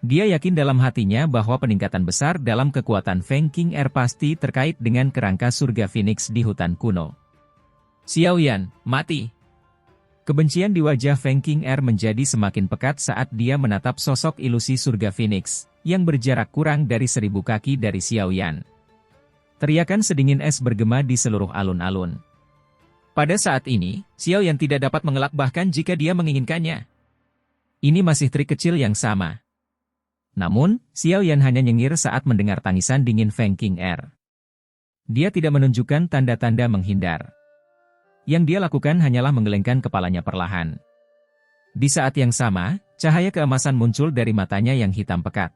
Dia yakin dalam hatinya bahwa peningkatan besar dalam kekuatan Feng King Air pasti terkait dengan kerangka surga Phoenix di hutan kuno. Xiao Yan, mati! Kebencian di wajah Feng King Air menjadi semakin pekat saat dia menatap sosok ilusi surga Phoenix, yang berjarak kurang dari 1000 kaki dari Xiao Yan. Teriakan sedingin es bergema di seluruh alun-alun. Pada saat ini, Xiao Yan tidak dapat mengelak bahkan jika dia menginginkannya. Ini masih trik kecil yang sama. Namun, Xiao Yan hanya nyengir saat mendengar tangisan dingin Feng King Air. Dia tidak menunjukkan tanda-tanda menghindar. Yang dia lakukan hanyalah menggelengkan kepalanya perlahan. Di saat yang sama, cahaya keemasan muncul dari matanya yang hitam pekat.